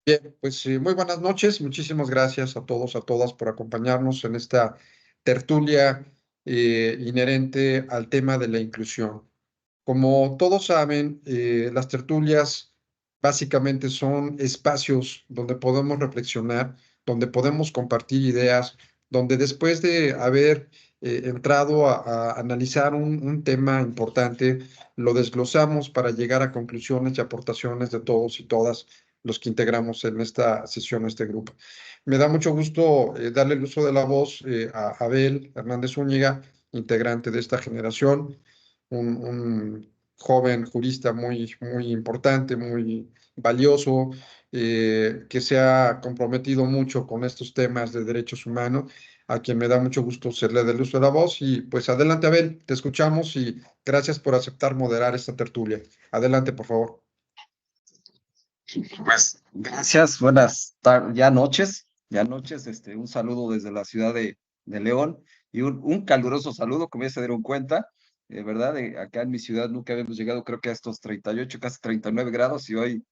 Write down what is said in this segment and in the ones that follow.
Bien, pues muy buenas noches. Muchísimas gracias a todos, a todas por acompañarnos en esta tertulia inherente al tema de la inclusión. Como todos saben, las tertulias básicamente son espacios donde podemos reflexionar, donde podemos compartir ideas, donde después de haber entrado a analizar un tema importante, lo desglosamos para llegar a conclusiones y aportaciones de todos y todas los que integramos en esta sesión, este grupo. Me da mucho gusto darle el uso de la voz a Abel Hernández Zúñiga, integrante de esta generación, un joven jurista muy importante, muy valioso, que se ha comprometido mucho con estos temas de derechos humanos, a quien me da mucho gusto serle del uso de la voz. Y pues adelante, Abel, te escuchamos y gracias por aceptar moderar esta tertulia. Adelante, por favor. Pues gracias, ya noches, un saludo desde la ciudad de León y un caluroso saludo, como ya se dieron cuenta, ¿verdad? Acá en mi ciudad nunca habíamos llegado, creo que a estos 38, casi 39 grados y hoy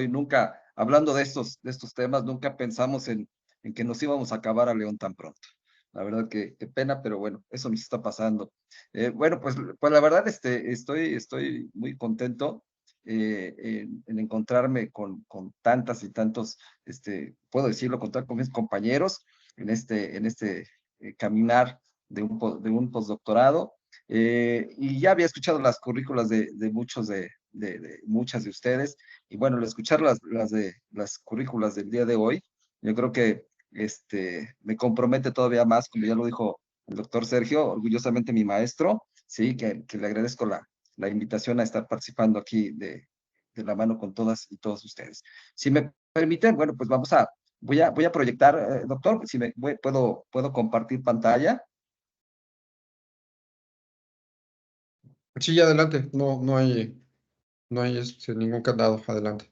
nunca, hablando de estos temas, nunca pensamos en que nos íbamos a acabar a León tan pronto. La verdad que qué pena, pero bueno, eso nos está pasando. Bueno, pues la verdad, estoy muy contento en encontrarme con tantas y tantos, puedo decirlo, contar con mis compañeros en este caminar de un postdoctorado. Y ya había escuchado las currículas de muchos de muchas de ustedes, y bueno, al escuchar las currículas del día de hoy, yo creo que me compromete todavía más, como ya lo dijo el doctor Sergio, orgullosamente mi maestro, sí, que le agradezco la invitación a estar participando aquí de la mano con todas y todos ustedes. Si me permiten, bueno, pues voy a proyectar, doctor, si puedo compartir pantalla. Sí, adelante. No hay ningún candado. Adelante.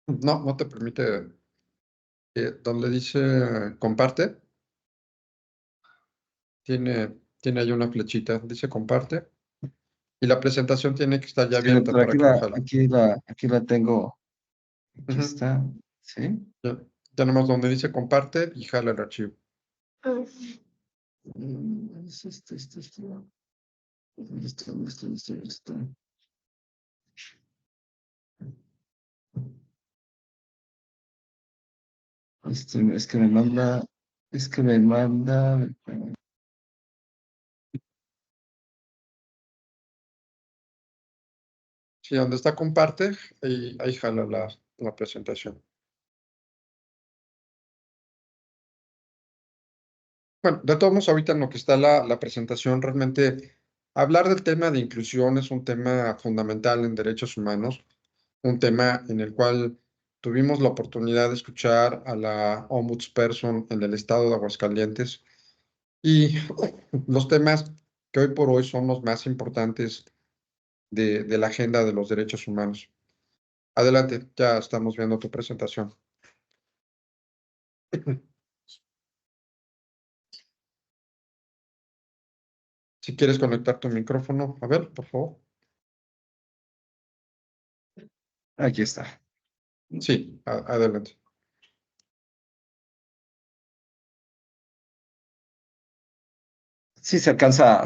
No, no te permite. Donde dice comparte, tiene ahí una flechita, dice comparte, y la presentación tiene que estar ya Sí, abierta doctor, para que la jale. aquí la tengo, aquí Ujú. está, ¿sí? Ya, ya nomás donde dice comparte y jala el archivo. Es esto. Es que me manda, Sí, donde está comparte, ahí jala la presentación. Bueno, de todos modos, ahorita en lo que está la presentación, realmente hablar del tema de inclusión es un tema fundamental en derechos humanos, un tema en el cual tuvimos la oportunidad de escuchar a la Ombudsperson en el estado de Aguascalientes y los temas que hoy por hoy son los más importantes de la agenda de los derechos humanos. Adelante, ya estamos viendo tu presentación. Si quieres conectar tu micrófono, a ver, por favor. aquí está. Sí, adelante. Sí se alcanza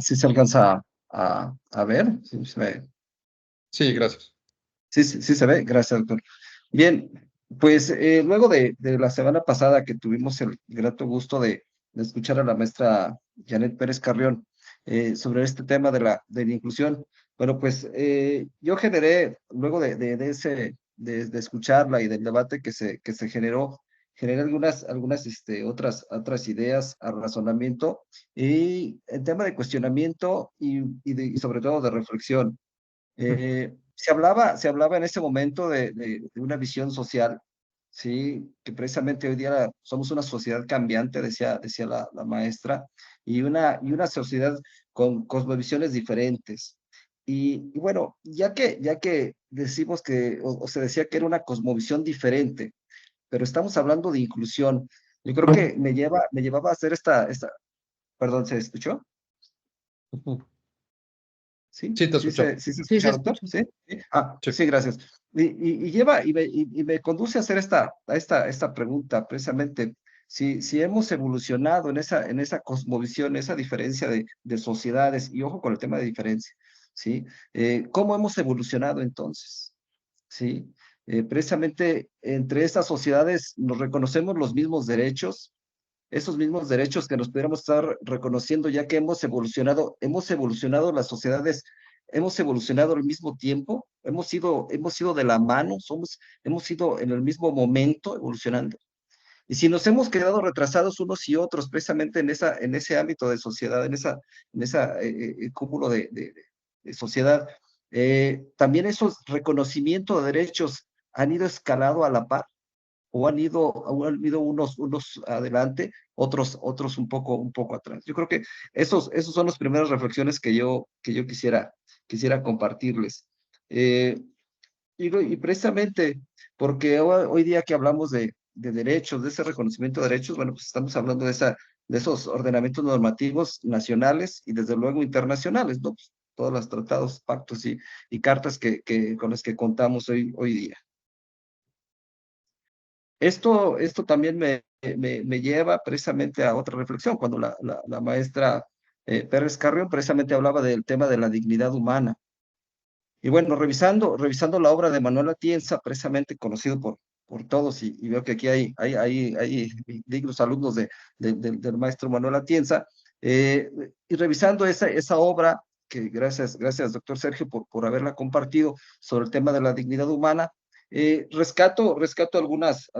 a ver, Sí, gracias. sí se ve, gracias, doctor. Bien, pues luego de la semana pasada que tuvimos el grato gusto de escuchar a la maestra Janet Pérez Carrión sobre este tema de la inclusión, bueno, pues yo generé, luego de escucharla y del debate que se generó, generé algunas otras ideas al razonamiento y el tema de cuestionamiento y sobre todo de reflexión. Se hablaba en ese momento de una visión social, sí, que precisamente hoy día somos una sociedad cambiante, decía la maestra, y una sociedad con cosmovisiones diferentes. Y bueno, ya que decimos o se decía que era una cosmovisión diferente, pero estamos hablando de inclusión. Yo creo que me llevaba a hacer perdón, ¿se escuchó? Ujú. Sí, Sí, te escucho. sí se Sí, se escucha, doctor, escucha. ¿sí? ¿Sí? Ah, Sí. sí, gracias. Y me conduce a hacer esta pregunta, precisamente, si hemos evolucionado en esa cosmovisión, esa diferencia de sociedades, y ojo con el tema de diferencia, ¿sí? ¿Cómo hemos evolucionado entonces? ¿Sí? Precisamente entre estas sociedades nos reconocemos los mismos derechos, esos mismos derechos que nos pudiéramos estar reconociendo, ya que hemos evolucionado las sociedades, hemos evolucionado al mismo tiempo, hemos ido de la mano, hemos ido en el mismo momento evolucionando. Y si nos hemos quedado retrasados unos y otros, precisamente en ese ámbito de sociedad, en ese cúmulo de sociedad, también esos reconocimientos de derechos han ido escalado a la par o han ido unos adelante, otros un poco atrás. Yo creo que esos son las primeras reflexiones que yo quisiera compartirles. Eh, y precisamente porque hoy día que hablamos de derechos, de ese reconocimiento de derechos, bueno, pues estamos hablando de esos ordenamientos normativos nacionales y desde luego internacionales, ¿no? Pues, todos los tratados, pactos y cartas con las que contamos hoy día. Esto también me lleva precisamente a otra reflexión, cuando la maestra Pérez Carrión precisamente hablaba del tema de la dignidad humana. Y bueno, revisando la obra de Manuel Atienza, precisamente conocido por todos, y veo que aquí hay dignos alumnos del maestro Manuel Atienza, y revisando esa obra, que gracias, doctor Sergio, por haberla compartido sobre el tema de la dignidad humana. Rescato algunas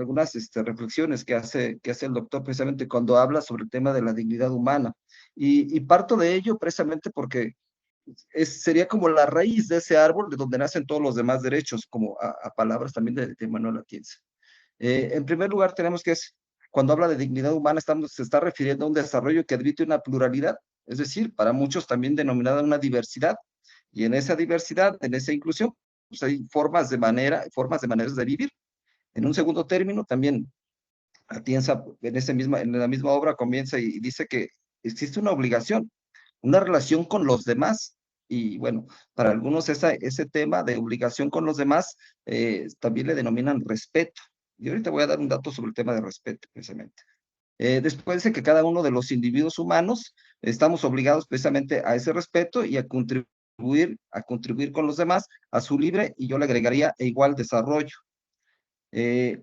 reflexiones que hace el doctor precisamente cuando habla sobre el tema de la dignidad humana. Y parto de ello precisamente porque sería como la raíz de ese árbol de donde nacen todos los demás derechos, como a palabras también de Manuel Atienza. En primer lugar, tenemos cuando habla de dignidad humana, se está refiriendo a un desarrollo que admite una pluralidad, es decir, para muchos también denominada una diversidad. Y en esa diversidad, en esa inclusión, pues hay formas de maneras de vivir. En un segundo término, también Atienza en la misma obra comienza y dice que existe una obligación, una relación con los demás. Y bueno, para algunos ese tema de obligación con los demás también le denominan respeto. Y ahorita voy a dar un dato sobre el tema de respeto, precisamente. Después dice que cada uno de los individuos humanos estamos obligados precisamente a ese respeto y a contribuir con los demás a su libre, y yo le agregaría, e igual desarrollo.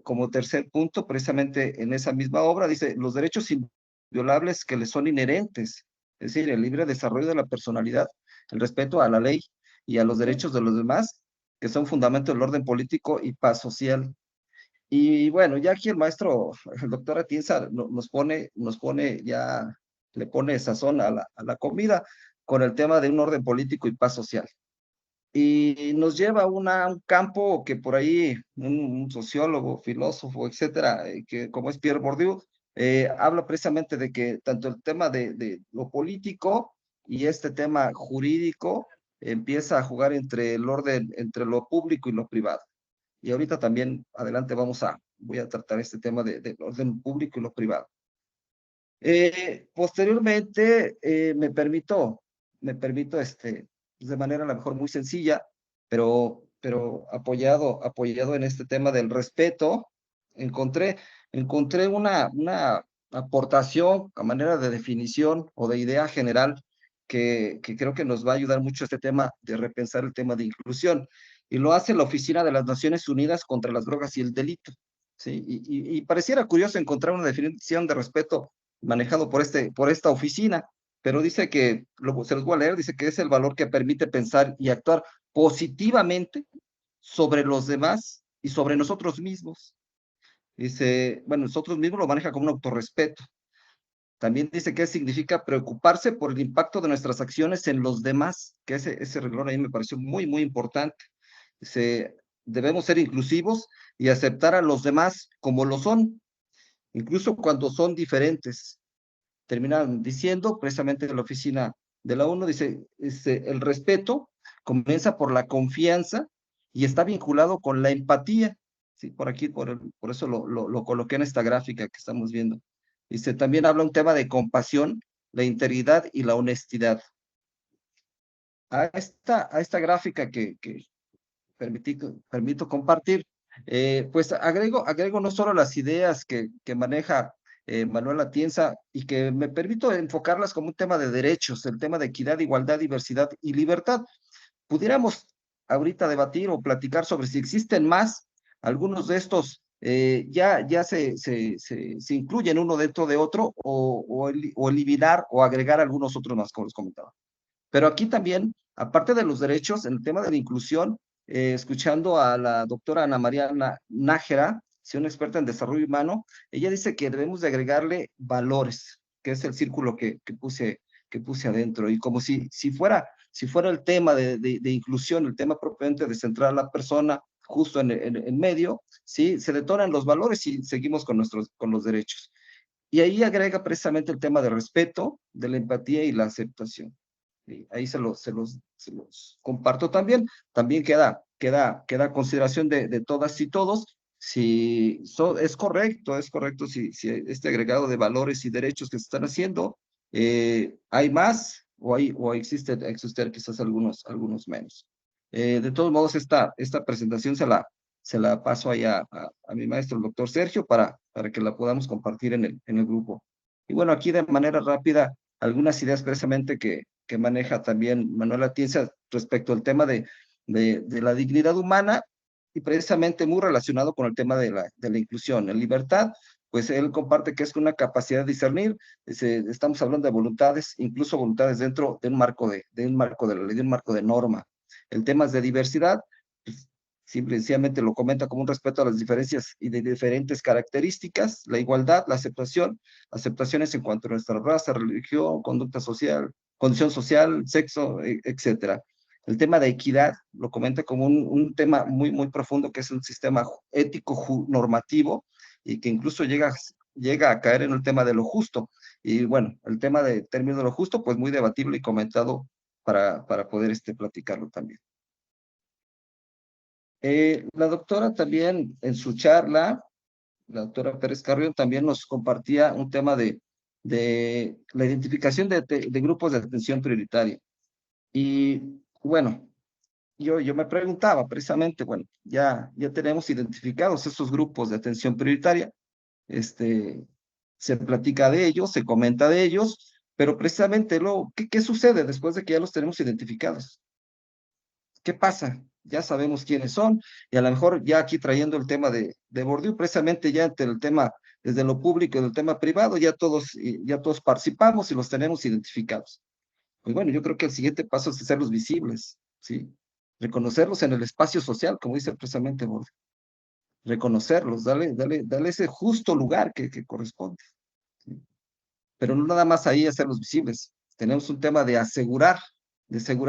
Como tercer punto, precisamente en esa misma obra, dice, los derechos inviolables que le son inherentes, es decir, el libre desarrollo de la personalidad, el respeto a la ley y a los derechos de los demás, que son fundamento del orden político y paz social. Y bueno, ya aquí el maestro, el doctor Atienza, le pone sazón a la comida con el tema de un orden político y paz social. Y nos lleva a un campo que por ahí un sociólogo, filósofo, etcétera, que como es Pierre Bourdieu, habla precisamente de que tanto el tema de lo político y este tema jurídico empieza a jugar entre lo público y lo privado. Y ahorita también, adelante, voy a tratar este tema del orden público y lo privado. Posteriormente, me permito, de manera a lo mejor muy sencilla, pero apoyado en este tema del respeto, encontré una aportación a manera de definición o de idea general que creo que nos va a ayudar mucho este tema de repensar el tema de inclusión. Y lo hace la Oficina de las Naciones Unidas contra las Drogas y el Delito. ¿Sí? Y pareciera curioso encontrar una definición de respeto manejado por esta oficina, pero dice se los voy a leer, dice que es el valor que permite pensar y actuar positivamente sobre los demás y sobre nosotros mismos. Dice, bueno, nosotros mismos lo maneja como un autorrespeto. También dice que significa preocuparse por el impacto de nuestras acciones en los demás, que ese renglón ahí me pareció muy, muy importante. Dice, debemos ser inclusivos y aceptar a los demás como lo son, incluso cuando son diferentes. Terminan diciendo, precisamente de la oficina de la ONU, dice, el respeto comienza por la confianza y está vinculado con la empatía. Sí, por aquí, por eso lo coloqué en esta gráfica que estamos viendo. Dice, también habla un tema de compasión, la integridad y la honestidad. A esta gráfica que permito compartir, pues agrego no solo las ideas que maneja Manuel Atienza y que me permito enfocarlas como un tema de derechos, el tema de equidad, igualdad, diversidad y libertad. Pudiéramos ahorita debatir o platicar sobre si existen más, algunos de estos ya se incluyen uno dentro de otro o eliminar o agregar algunos otros más, como les comentaba. Pero aquí también, aparte de los derechos, en el tema de la inclusión, escuchando a la doctora Ana María Nájera, sí, una experta en desarrollo humano, ella dice que debemos de agregarle valores, que es el círculo que puse adentro. Y como si fuera el tema de inclusión, el tema propiamente de centrar a la persona justo en medio, ¿sí? Se detonan los valores y seguimos con los derechos. Y ahí agrega precisamente el tema de respeto, de la empatía y la aceptación. Y ahí se los comparto también. También queda consideración de todas y todos. Si es correcto si este agregado de valores y derechos que se están haciendo, hay más o existen quizás algunos menos. De todos modos, esta presentación se la paso ahí a mi maestro, el doctor Sergio, para que la podamos compartir en el grupo. Y bueno, aquí de manera rápida, algunas ideas precisamente que maneja también Manuel Atienza respecto al tema de la dignidad humana y precisamente muy relacionado con el tema de la inclusión. En libertad, pues él comparte que es una capacidad de discernir, estamos hablando de voluntades, incluso voluntades dentro de un marco de la ley, de un marco de norma. El tema es de diversidad, pues, simplemente lo comenta como un respeto a las diferencias y de diferentes características, la igualdad, la aceptaciones en cuanto a nuestra raza, religión, conducta social, condición social, sexo, etcétera. El tema de equidad lo comenta como un tema muy, muy profundo, que es un sistema ético normativo y que incluso llega a caer en el tema de lo justo. Y bueno, el tema de término de lo justo, pues muy debatible y comentado para poder platicarlo también. La doctora también en su charla, la doctora Pérez Carrión, también nos compartía un tema de la identificación de grupos de atención prioritaria. Y bueno, yo me preguntaba precisamente, bueno, ya tenemos identificados esos grupos de atención prioritaria, se platica de ellos, se comenta de ellos, pero precisamente ¿qué sucede después de que ya los tenemos identificados? ¿Qué pasa? Ya sabemos quiénes son, y a lo mejor ya aquí trayendo el tema de Bourdieu, precisamente ya entre el tema, desde lo público y el tema privado, ya todos participamos y los tenemos identificados. Pues bueno, yo creo que el siguiente paso es hacerlos visibles, ¿sí? Reconocerlos en el espacio social, como dice precisamente Bourdieu. Reconocerlos, darle ese justo lugar que corresponde, ¿sí? Pero no nada más ahí hacerlos visibles. Tenemos un tema de asegurar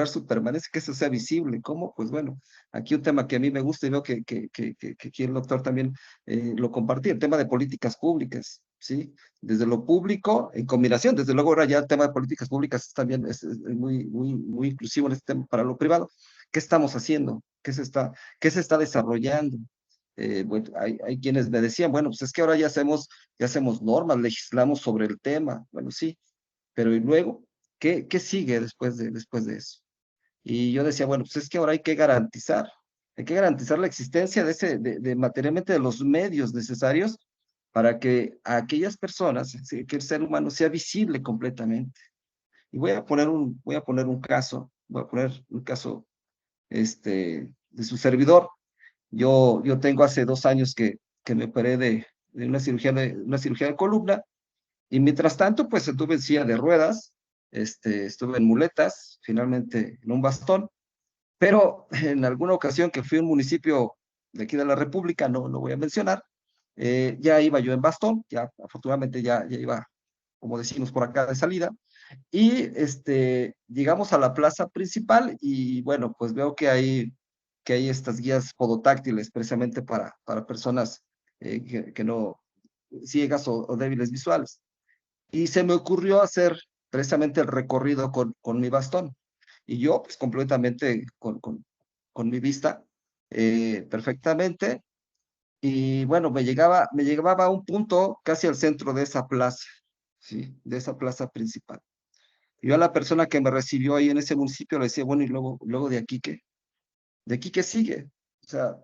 su permanencia, que eso sea visible. ¿Cómo? Pues bueno, aquí un tema que a mí me gusta y veo que aquí el doctor también lo compartía, el tema de políticas públicas, ¿sí? Desde lo público, en combinación, desde luego ahora ya el tema de políticas públicas también es muy, muy, muy inclusivo en este tema para lo privado. ¿Qué estamos haciendo? ¿Qué se está desarrollando? Bueno, hay quienes me decían, bueno, pues es que ahora ya hacemos normas, legislamos sobre el tema. Bueno, sí, pero ¿y luego? ¿Qué sigue después de eso? Y yo decía, bueno, pues es que ahora hay que garantizar la existencia materialmente de los medios necesarios para que a aquellas personas, sí, que el ser humano sea visible completamente. Y voy a poner un caso, de su servidor. Yo tengo hace 2 años que me operé de una cirugía de columna, y mientras tanto, pues estuve en silla de ruedas, estuve en muletas, finalmente en un bastón, pero en alguna ocasión que fui a un municipio de aquí de la República, no lo voy a mencionar, Ya iba yo en bastón, ya afortunadamente ya iba, como decimos por acá, de salida. Y llegamos a la plaza principal y bueno, pues veo que hay estas guías podotáctiles precisamente para personas que no, ciegas o débiles visuales. Y se me ocurrió hacer precisamente el recorrido con mi bastón. Y yo, pues completamente con mi vista, perfectamente. Y bueno, me llegaba a un punto casi al centro de esa plaza, ¿sí? De esa plaza principal. Y yo a la persona que me recibió ahí en ese municipio le decía, bueno, y luego de aquí, ¿qué? ¿De aquí qué sigue? O sea,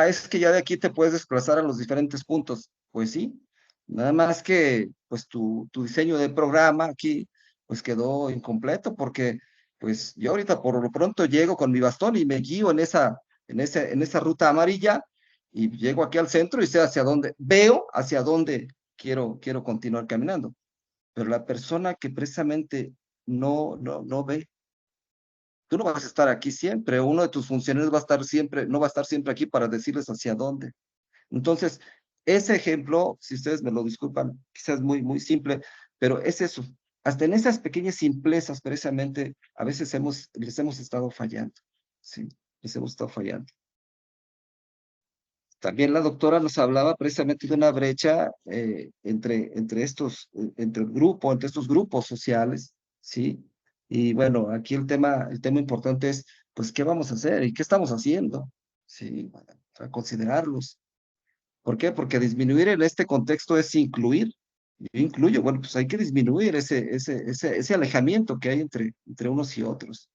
es que ya de aquí te puedes desplazar a los diferentes puntos. Pues sí, nada más que pues tu diseño de programa aquí pues quedó incompleto porque pues yo ahorita por lo pronto llego con mi bastón y me guío en esa ruta amarilla y llego aquí al centro y sé hacia dónde, veo hacia dónde quiero continuar caminando. Pero la persona que precisamente no ve, tú no vas a estar aquí siempre, uno de tus funcionarios va a estar siempre, no va a estar siempre aquí para decirles hacia dónde. Entonces, ese ejemplo, si ustedes me lo disculpan, quizás muy simple, pero es eso. Hasta en esas pequeñas simplezas, precisamente, a veces les hemos estado fallando. Sí, les hemos estado fallando. También la doctora nos hablaba precisamente de una brecha entre el grupo, entre estos grupos sociales, ¿sí? Y bueno, aquí el tema importante es, pues, ¿qué vamos a hacer y qué estamos haciendo? Sí, para considerarlos. ¿Por qué? Porque disminuir en este contexto es incluir. Yo incluyo, bueno, pues hay que disminuir ese alejamiento que hay entre unos y otros.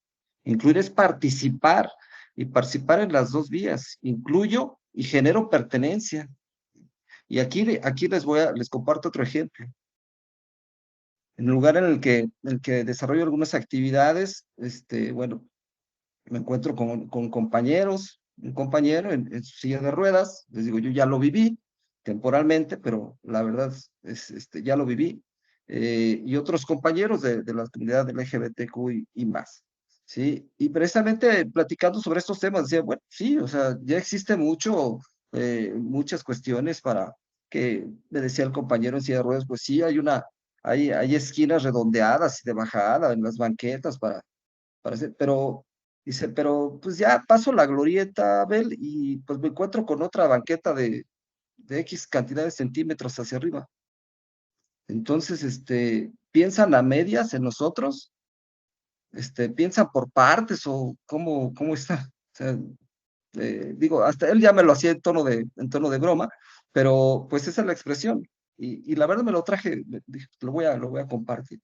Incluir es participar y participar en las dos vías. Incluyo y genero pertenencia. Y aquí les comparto otro ejemplo. En el lugar en el que desarrollo algunas actividades, bueno, me encuentro con compañeros, un compañero en su silla de ruedas, les digo, yo ya lo viví temporalmente, pero la verdad ya lo viví, y otros compañeros de la comunidad LGBTQ y más, ¿sí? Y precisamente platicando sobre estos temas, decía, bueno, sí, o sea, ya existe muchas cuestiones para que, me decía el compañero en silla de ruedas, pues sí, hay esquinas redondeadas y de bajada en las banquetas para hacer, pero dice, pero pues ya paso la glorieta, Abel, y pues me encuentro con otra banqueta de X cantidad de centímetros hacia arriba. Entonces, piensan a medias en nosotros, piensan por partes o cómo está. O sea, digo, hasta él ya me lo hacía en tono de broma, pero pues esa es la expresión. Y la verdad me lo traje, dije, lo voy a compartir.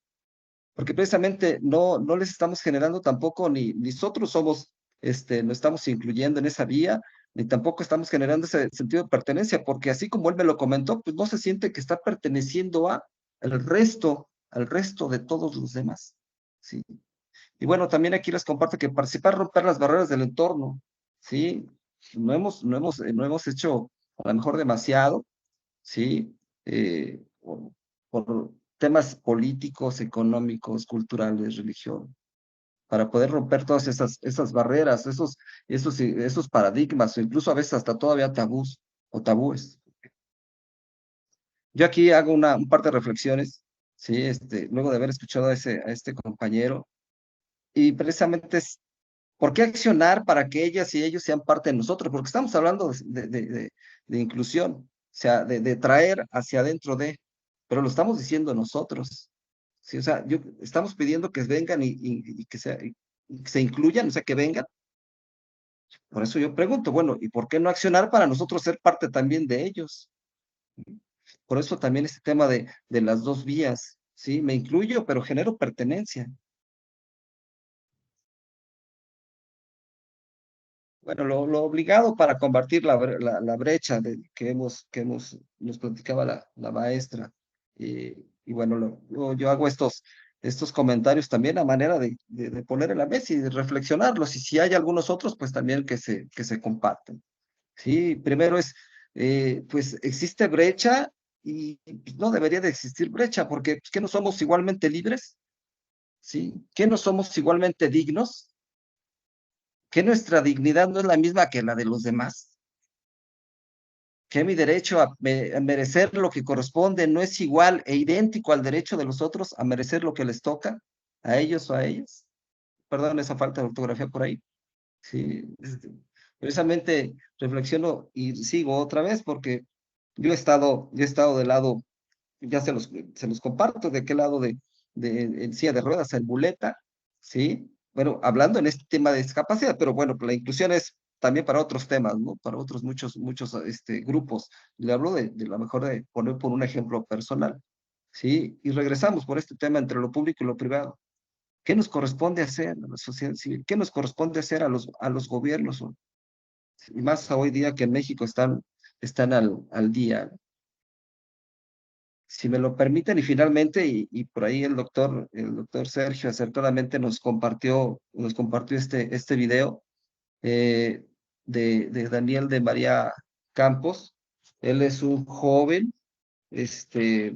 Porque precisamente no les estamos generando tampoco, ni nosotros no estamos incluyendo en esa vía, ni tampoco estamos generando ese sentido de pertenencia, porque así como él me lo comentó, pues no se siente que está perteneciendo al resto de todos los demás, ¿sí? Y bueno, también aquí les comparto que participar, romper las barreras del entorno, ¿sí? No hemos hecho a lo mejor demasiado, ¿sí? Por temas políticos, económicos, culturales, religión, para poder romper todas esas barreras, esos paradigmas, o incluso a veces hasta todavía tabús o tabúes. Yo aquí hago un par de reflexiones, ¿sí? Luego de haber escuchado a este compañero, y precisamente es, ¿por qué accionar para que ellas y ellos sean parte de nosotros? Porque estamos hablando de inclusión, o sea, de traer hacia adentro pero lo estamos diciendo nosotros. Sí, o sea, estamos pidiendo que vengan y y que se incluyan, o sea, que vengan. Por eso yo pregunto, bueno, ¿y por qué no accionar para nosotros ser parte también de ellos? Por eso también este tema de las dos vías, ¿sí? Me incluyo, pero genero pertenencia. Bueno, lo obligado para combatir la brecha nos platicaba la maestra. Y bueno, yo hago estos comentarios también a manera de poner en la mesa y de reflexionarlos. Y si hay algunos otros, pues también que se comparten. Sí, primero pues existe brecha y pues, no debería de existir brecha, porque pues, ¿qué no somos igualmente libres? ¿Sí? ¿Qué no somos igualmente dignos? ¿Que nuestra dignidad no es la misma que la de los demás? que mi derecho a merecer lo que corresponde no es igual e idéntico al derecho de los otros a merecer lo que les toca a ellos o a ellas. Perdón esa falta de ortografía por ahí. Sí, precisamente reflexiono y sigo otra vez porque yo he estado del lado, ya se los comparto, de qué lado en silla de ruedas, en muleta, ¿sí? Bueno, hablando en este tema de discapacidad, pero bueno, la inclusión es también para otros temas, ¿no? Para otros muchos grupos. Le hablo de la mejor de poner por un ejemplo personal, ¿sí? Y regresamos por este tema entre lo público y lo privado. ¿Qué nos corresponde hacer a la sociedad civil? ¿Qué nos corresponde hacer a los gobiernos? Y más hoy día que en México están al día. Si me lo permiten, y finalmente, y por ahí el doctor Sergio acertadamente nos compartió este video eh, de Daniel de María Campos. Él es un joven, este,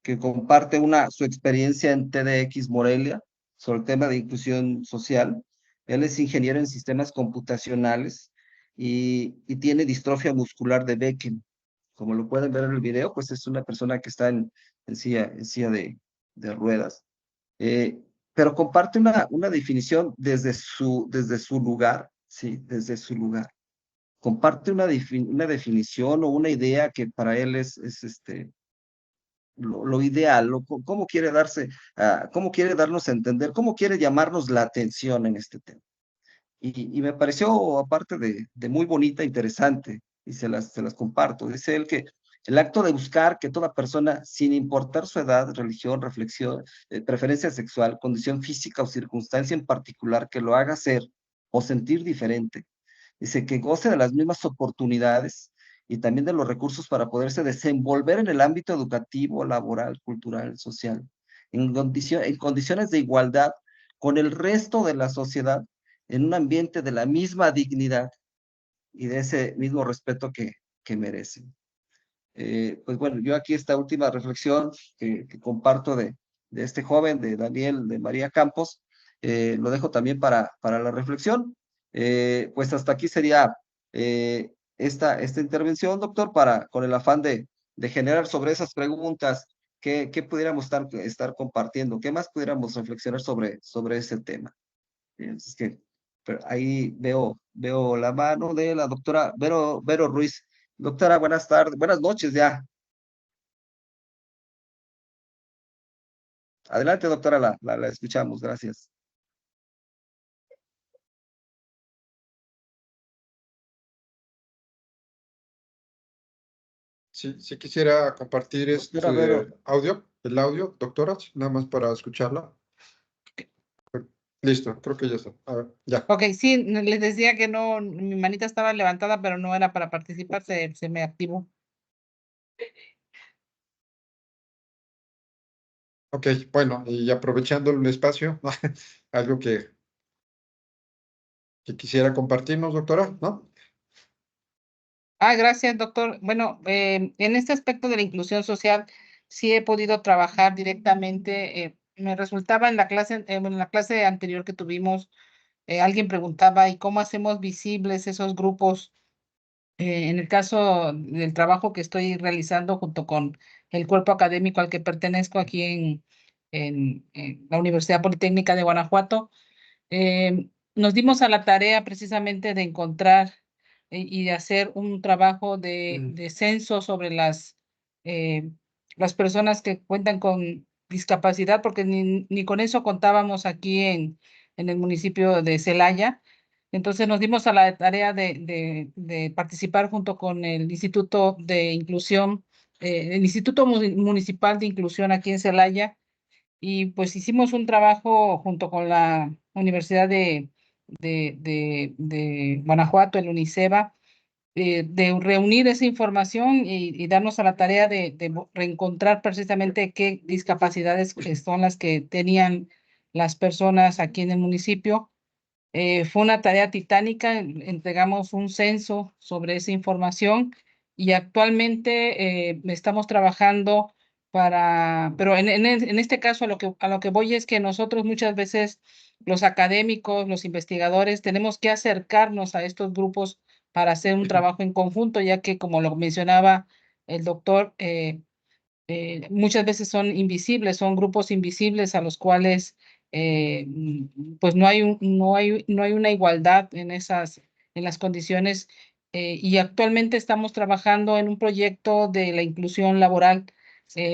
que comparte su experiencia en TDX Morelia sobre el tema de inclusión social. Él es ingeniero en sistemas computacionales y tiene distrofia muscular de Becken. Como lo pueden ver en el video, pues es una persona que está en silla de ruedas. Eh, pero comparte una definición desde su lugar, sí, desde su lugar. Comparte una definición o una idea que para él es lo ideal, cómo quiere cómo quiere darnos a entender, cómo quiere llamarnos la atención en este tema. Y me pareció, aparte de muy bonita, interesante, y se las comparto. Dice él que el acto de buscar que toda persona, sin importar su edad, religión, reflexión, preferencia sexual, condición física o circunstancia en particular, que lo haga ser o sentir diferente, dice que goce de las mismas oportunidades y también de los recursos para poderse desenvolver en el ámbito educativo, laboral, cultural, social, en condiciones de igualdad con el resto de la sociedad, en un ambiente de la misma dignidad y de ese mismo respeto que merecen. Pues bueno, yo aquí esta última reflexión que comparto de este joven, de Daniel, de María Campos, lo dejo también para la reflexión. Pues hasta aquí sería esta intervención, doctor, con el afán de generar sobre esas preguntas que pudiéramos estar compartiendo, qué más pudiéramos reflexionar sobre ese tema. Es que pero ahí veo la mano de la doctora Vero Ruiz. Doctora, buenas tardes, buenas noches ya. Adelante, doctora, la escuchamos, gracias. Sí, sí quisiera compartir Doctora Vero, el audio, doctora, nada más para escucharla. Listo, creo que ya está. A ver, ya. Ok, sí, les decía que no, mi manita estaba levantada, pero no era para participar, se me activó. Ok, bueno, y aprovechando el espacio, algo que quisiera compartirnos, doctora, ¿no? Gracias, doctor. Bueno, en este aspecto de la inclusión social, sí he podido trabajar directamente. Me resultaba en la clase anterior que tuvimos, alguien preguntaba, ¿y cómo hacemos visibles esos grupos? En el caso del trabajo que estoy realizando junto con el cuerpo académico al que pertenezco aquí en la Universidad Politécnica de Guanajuato, nos dimos a la tarea precisamente de encontrar y de hacer un trabajo de censo sobre eh, las personas que cuentan con discapacidad, porque ni con eso contábamos aquí en el municipio de Celaya. Entonces nos dimos a la tarea de participar junto con el Instituto de Inclusión, el Instituto Municipal de Inclusión aquí en Celaya, y pues hicimos un trabajo junto con la Universidad de Guanajuato, el UNICEBA, de reunir esa información y darnos a la tarea de reencontrar precisamente qué discapacidades que son las que tenían las personas aquí en el municipio. Fue una tarea titánica, entregamos un censo sobre esa información y actualmente estamos trabajando pero en este caso a lo que voy es que nosotros muchas veces, los académicos, los investigadores, tenemos que acercarnos a estos grupos para hacer un trabajo en conjunto, ya que como lo mencionaba el doctor, muchas veces son invisibles, son grupos invisibles a los cuales pues no hay una igualdad en las condiciones, y actualmente estamos trabajando en un proyecto de la inclusión laboral.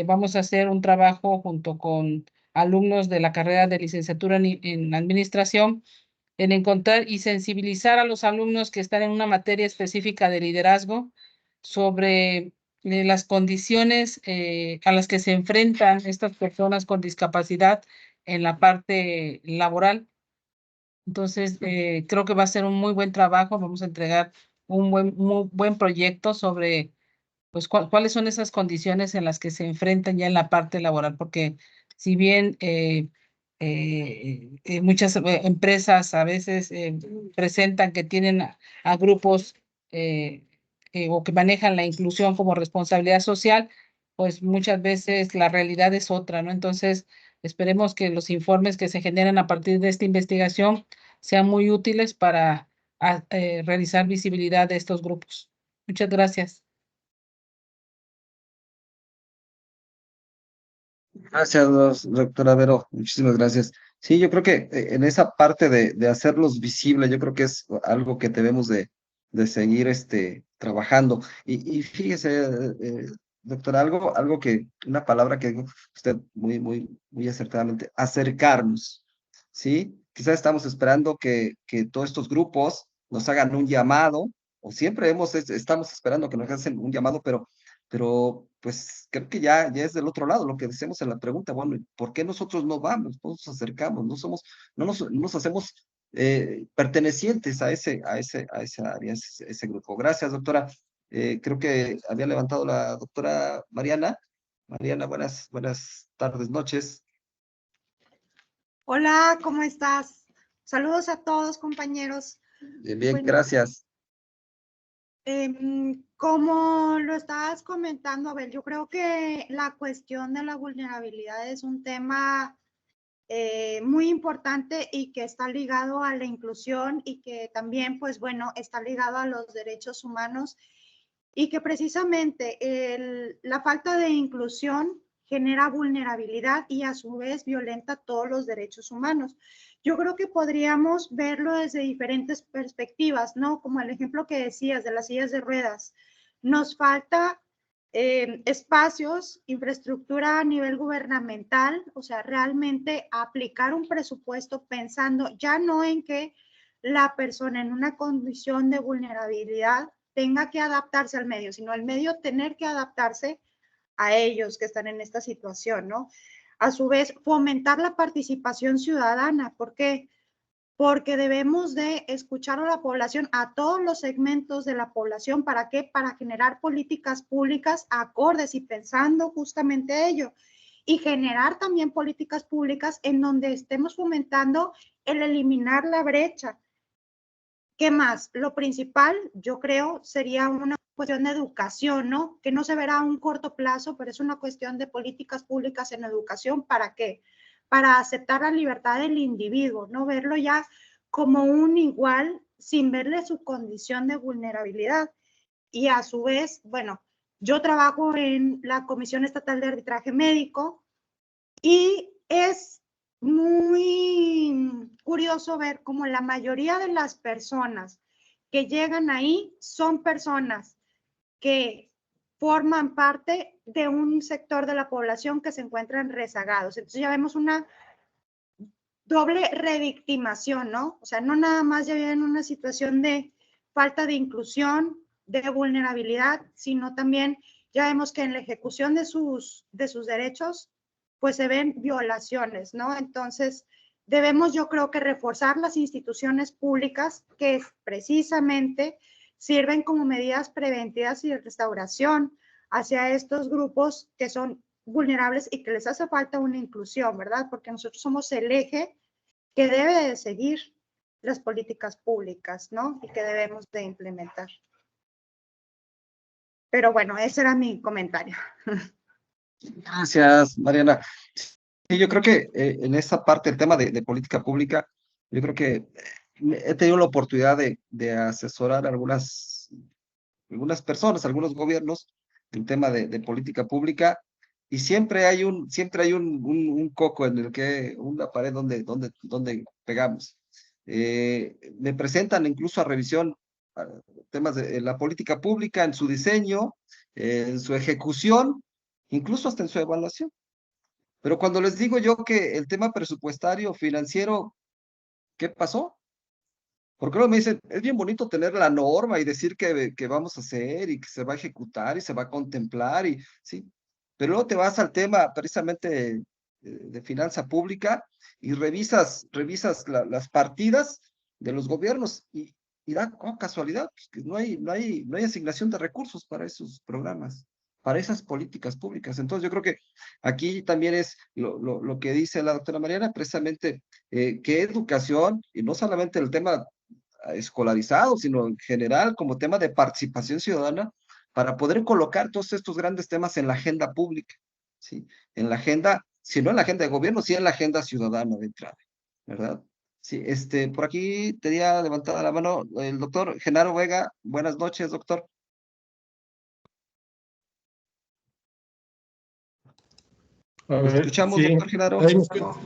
Vamos a hacer un trabajo junto con alumnos de la carrera de licenciatura en administración, en encontrar y sensibilizar a los alumnos que están en una materia específica de liderazgo sobre las condiciones a las que se enfrentan estas personas con discapacidad en la parte laboral. Entonces, creo que va a ser un muy buen trabajo. Vamos a entregar un muy buen proyecto sobre pues cuáles son esas condiciones en las que se enfrentan ya en la parte laboral, porque si bien muchas empresas a veces presentan que tienen a grupos o que manejan la inclusión como responsabilidad social, pues muchas veces la realidad es otra, ¿no? Entonces, esperemos que los informes que se generen a partir de esta investigación sean muy útiles para realizar visibilidad de estos grupos. Muchas gracias. Gracias, doctora Vero, muchísimas gracias. Sí, yo creo que en esa parte de hacerlos visibles, yo creo que es algo que debemos de seguir trabajando. Y fíjese, doctora, algo que, una palabra que dijo usted muy acertadamente, acercarnos, ¿sí? Quizás estamos esperando que todos estos grupos nos hagan un llamado, o siempre estamos esperando que nos hacen un llamado, pero pues creo que ya es del otro lado lo que decimos en la pregunta, bueno, ¿por qué nosotros no vamos, no nos acercamos, no nos hacemos pertenecientes a esa área, ese grupo? Gracias, doctora. Creo que había levantado la doctora Mariana. Mariana, buenas tardes, noches. Hola, ¿cómo estás? Saludos a todos, compañeros. Bien, Bueno, gracias. como lo estabas comentando, Abel, yo creo que la cuestión de la vulnerabilidad es un tema muy importante y que está ligado a la inclusión y que también, pues bueno, está ligado a los derechos humanos y que precisamente la falta de inclusión genera vulnerabilidad y a su vez violenta todos los derechos humanos. Yo creo que podríamos verlo desde diferentes perspectivas, ¿no? Como el ejemplo que decías de las sillas de ruedas. Nos falta espacios, infraestructura a nivel gubernamental, o sea, realmente aplicar un presupuesto pensando ya no en que la persona en una condición de vulnerabilidad tenga que adaptarse al medio, sino el medio tener que adaptarse a ellos que están en esta situación, ¿no? A su vez, fomentar la participación ciudadana. ¿Por qué? Porque debemos de escuchar a la población, a todos los segmentos de la población. ¿Para qué? Para generar políticas públicas acordes y pensando justamente ello. Y generar también políticas públicas en donde estemos fomentando el eliminar la brecha. ¿Qué más? Lo principal, yo creo, sería una cuestión de educación, ¿no? Que no se verá a un corto plazo, pero es una cuestión de políticas públicas en educación. ¿Para qué? Para aceptar la libertad del individuo, no verlo ya como un igual sin verle su condición de vulnerabilidad. Y a su vez, bueno, yo trabajo en la Comisión Estatal de Arbitraje Médico y es muy curioso ver cómo la mayoría de las personas que llegan ahí son personas que forman parte de un sector de la población que se encuentran rezagados. Entonces ya vemos una doble revictimación, ¿no? O sea, no nada más ya viven una situación de falta de inclusión, de vulnerabilidad, sino también ya vemos que en la ejecución de sus derechos, pues se ven violaciones, ¿no? Entonces, debemos, yo creo que reforzar las instituciones públicas que precisamente sirven como medidas preventivas y de restauración hacia estos grupos que son vulnerables y que les hace falta una inclusión, ¿verdad? Porque nosotros somos el eje que debe de seguir las políticas públicas, ¿no? Y que debemos de implementar. Pero bueno, ese era mi comentario. Gracias, Mariana. Sí, yo creo que en esta parte, el tema de política pública, yo creo que he tenido la oportunidad de asesorar a algunas personas, algunos gobiernos, en tema de política pública, y siempre hay un coco en el que, una pared donde pegamos. Me presentan incluso a revisión temas de la política pública en su diseño, en su ejecución, incluso hasta en su evaluación. Pero cuando les digo yo que el tema presupuestario, financiero, ¿qué pasó? Porque luego me dicen, es bien bonito tener la norma y decir que vamos a hacer y que se va a ejecutar y se va a contemplar, y sí, pero luego te vas al tema precisamente de finanza pública y revisas las partidas de los gobiernos y da casualidad, pues, que no hay asignación de recursos para esos programas, para esas políticas públicas. Entonces yo creo que aquí también es lo que dice la doctora Mariana, precisamente que educación, y no solamente el tema escolarizado, sino en general como tema de participación ciudadana, para poder colocar todos estos grandes temas en la agenda pública, ¿sí? En la agenda, si no en la agenda de gobierno, sí en la agenda ciudadana de entrada, ¿verdad? Sí, por aquí tenía levantada la mano el doctor Genaro Vega. Buenas noches, doctor. A ¿Lo ver, escuchamos, sí, doctor Genaro?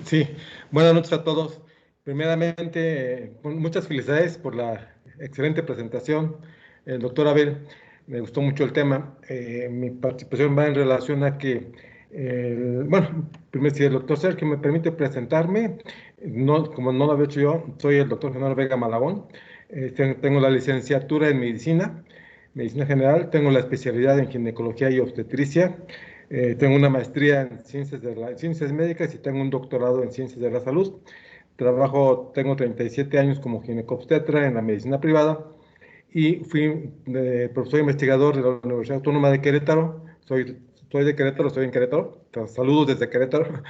sí, buenas noches a todos. Primeramente, muchas felicidades por la excelente presentación, el doctor Abel. Me gustó mucho el tema. Mi participación va en relación a que, bueno, primero, si el doctor Sergio me permite presentarme, no, como no lo había hecho yo, soy el doctor Genaro Vega Malagón. Tengo la licenciatura en medicina general, tengo la especialidad en ginecología y obstetricia. Tengo una maestría en ciencias médicas y tengo un doctorado en ciencias de la salud. Tengo 37 años como ginecobstetra en la medicina privada y fui profesor investigador de la Universidad Autónoma de Querétaro. Soy de Querétaro, estoy en Querétaro. Saludos desde Querétaro.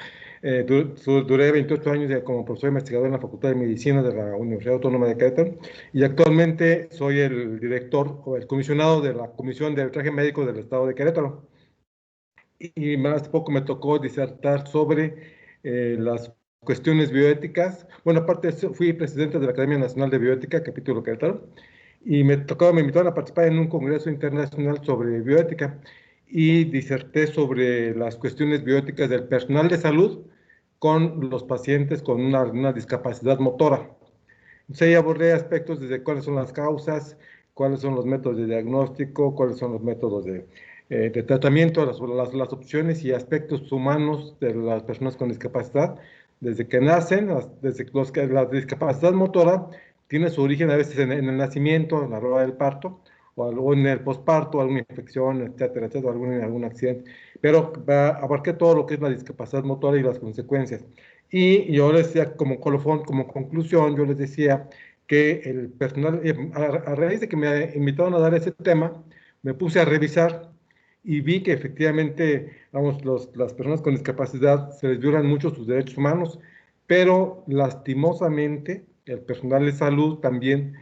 Duré 28 años como profesor investigador en la Facultad de Medicina de la Universidad Autónoma de Querétaro y actualmente soy el director o el comisionado de la Comisión de Arbitraje Médico del Estado de Querétaro. Y más poco me tocó disertar sobre las cuestiones bioéticas. Bueno, aparte fui presidente de la Academia Nacional de Bioética, capítulo Querétaro, y me invitaron a participar en un congreso internacional sobre bioética y diserté sobre las cuestiones bioéticas del personal de salud con los pacientes con una discapacidad motora. Entonces ahí abordé aspectos desde cuáles son las causas, cuáles son los métodos de diagnóstico, cuáles son los métodos de tratamiento, las opciones y aspectos humanos de las personas con discapacidad, desde que nacen, desde los que la discapacidad motora tiene su origen a veces en el nacimiento, en la hora del parto, o en el posparto, alguna infección, etcétera, etcétera, algún accidente, pero abarqué todo lo que es la discapacidad motora y las consecuencias. Y yo les decía, como colofón, como conclusión, yo les decía que el personal, a raíz de que me invitaron a dar ese tema, me puse a revisar y vi que efectivamente, vamos, las personas con discapacidad se les violan mucho sus derechos humanos, pero lastimosamente el personal de salud también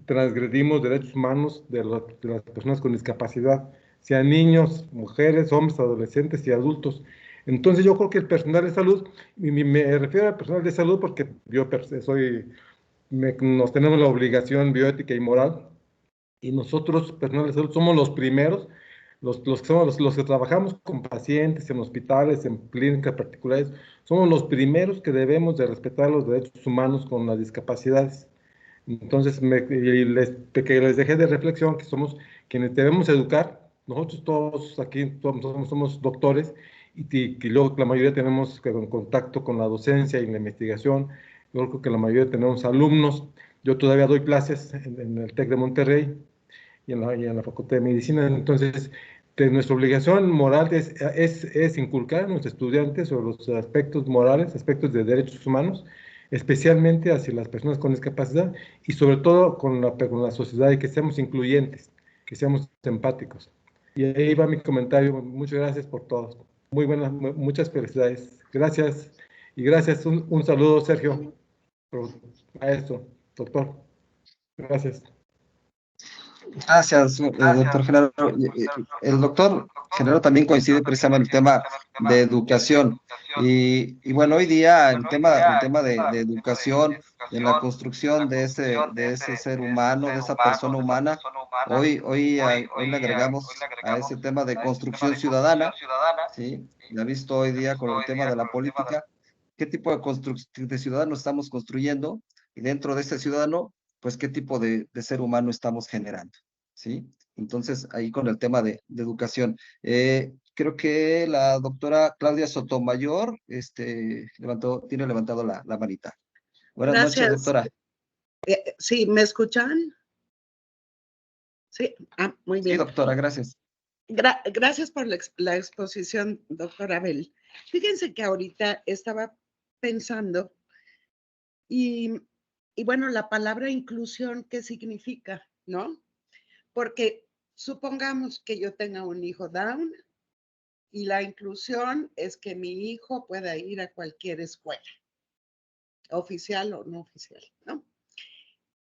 transgredimos derechos humanos de las personas con discapacidad, sean niños, mujeres, hombres, adolescentes y adultos. Entonces yo creo que el personal de salud, y me refiero al personal de salud porque yo nos tenemos la obligación bioética y moral, y nosotros, personal de salud, somos los primeros, los que somos los que trabajamos con pacientes en hospitales, en clínicas particulares, somos los primeros que debemos de respetar los derechos humanos con las discapacidades. Entonces, que les dejé de reflexión que somos quienes debemos educar. Nosotros todos aquí somos doctores y luego la mayoría tenemos contacto con la docencia y la investigación. Yo creo que la mayoría tenemos alumnos. Yo todavía doy clases en el TEC de Monterrey y en la Facultad de Medicina. Entonces, nuestra obligación moral es inculcar a nuestros estudiantes sobre los aspectos morales, aspectos de derechos humanos, especialmente hacia las personas con discapacidad y sobre todo con la sociedad, y que seamos incluyentes, que seamos empáticos. Y ahí va mi comentario. Muchas gracias por todo. Muchas felicidades. Gracias. Y gracias. Un saludo, Sergio, maestro, doctor. Gracias. Gracias, doctor Genaro. El doctor Genaro también coincide precisamente en el tema de educación. Y bueno, hoy día el tema de educación, en la construcción de ese ser humano, de esa persona humana, hoy le agregamos a ese tema de construcción ciudadana, ¿sí? Ya visto hoy día con el tema de la política, qué tipo de ciudadano estamos construyendo y dentro de ese ciudadano, pues qué tipo de ser humano estamos generando. ¿Sí? Entonces, ahí con el tema de educación. Creo que la doctora Claudia Sotomayor tiene levantado la manita. Buenas noches, Gracias. doctora. Sí, ¿me escuchan? Sí, muy Sí, bien. doctora, gracias. Gracias por la exposición, doctora Abel. Fíjense que ahorita estaba pensando y bueno, la palabra inclusión, ¿qué significa? ¿No? Porque supongamos que yo tenga un hijo Down y la inclusión es que mi hijo pueda ir a cualquier escuela, oficial o no oficial, ¿no?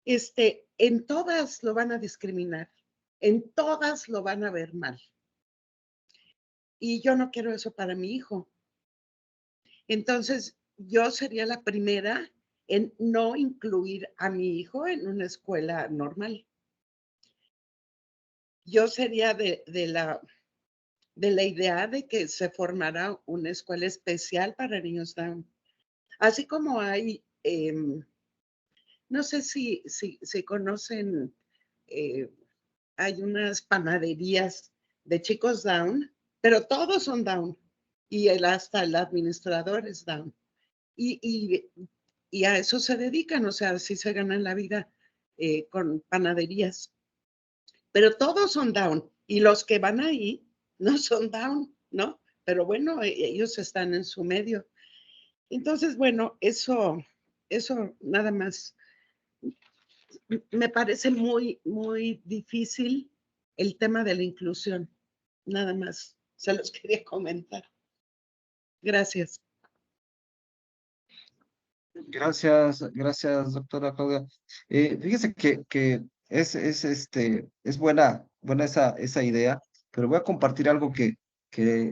En todas lo van a discriminar, en todas lo van a ver mal. Y yo no quiero eso para mi hijo. Entonces, yo sería la primera en no incluir a mi hijo en una escuela normal. Yo sería de la idea de que se formara una escuela especial para niños Down. Así como hay, no sé si conocen, hay unas panaderías de chicos Down, pero todos son Down y hasta el administrador es Down. Y a eso se dedican, o sea, así se ganan la vida con panaderías. Pero todos son Down y los que van ahí no son Down, ¿no? Pero bueno, ellos están en su medio. Entonces, bueno, eso nada más. Me parece muy, muy difícil el tema de la inclusión. Nada más. Se los quería comentar. Gracias. Gracias, doctora Claudia. Fíjese que es buena esa idea, pero voy a compartir algo que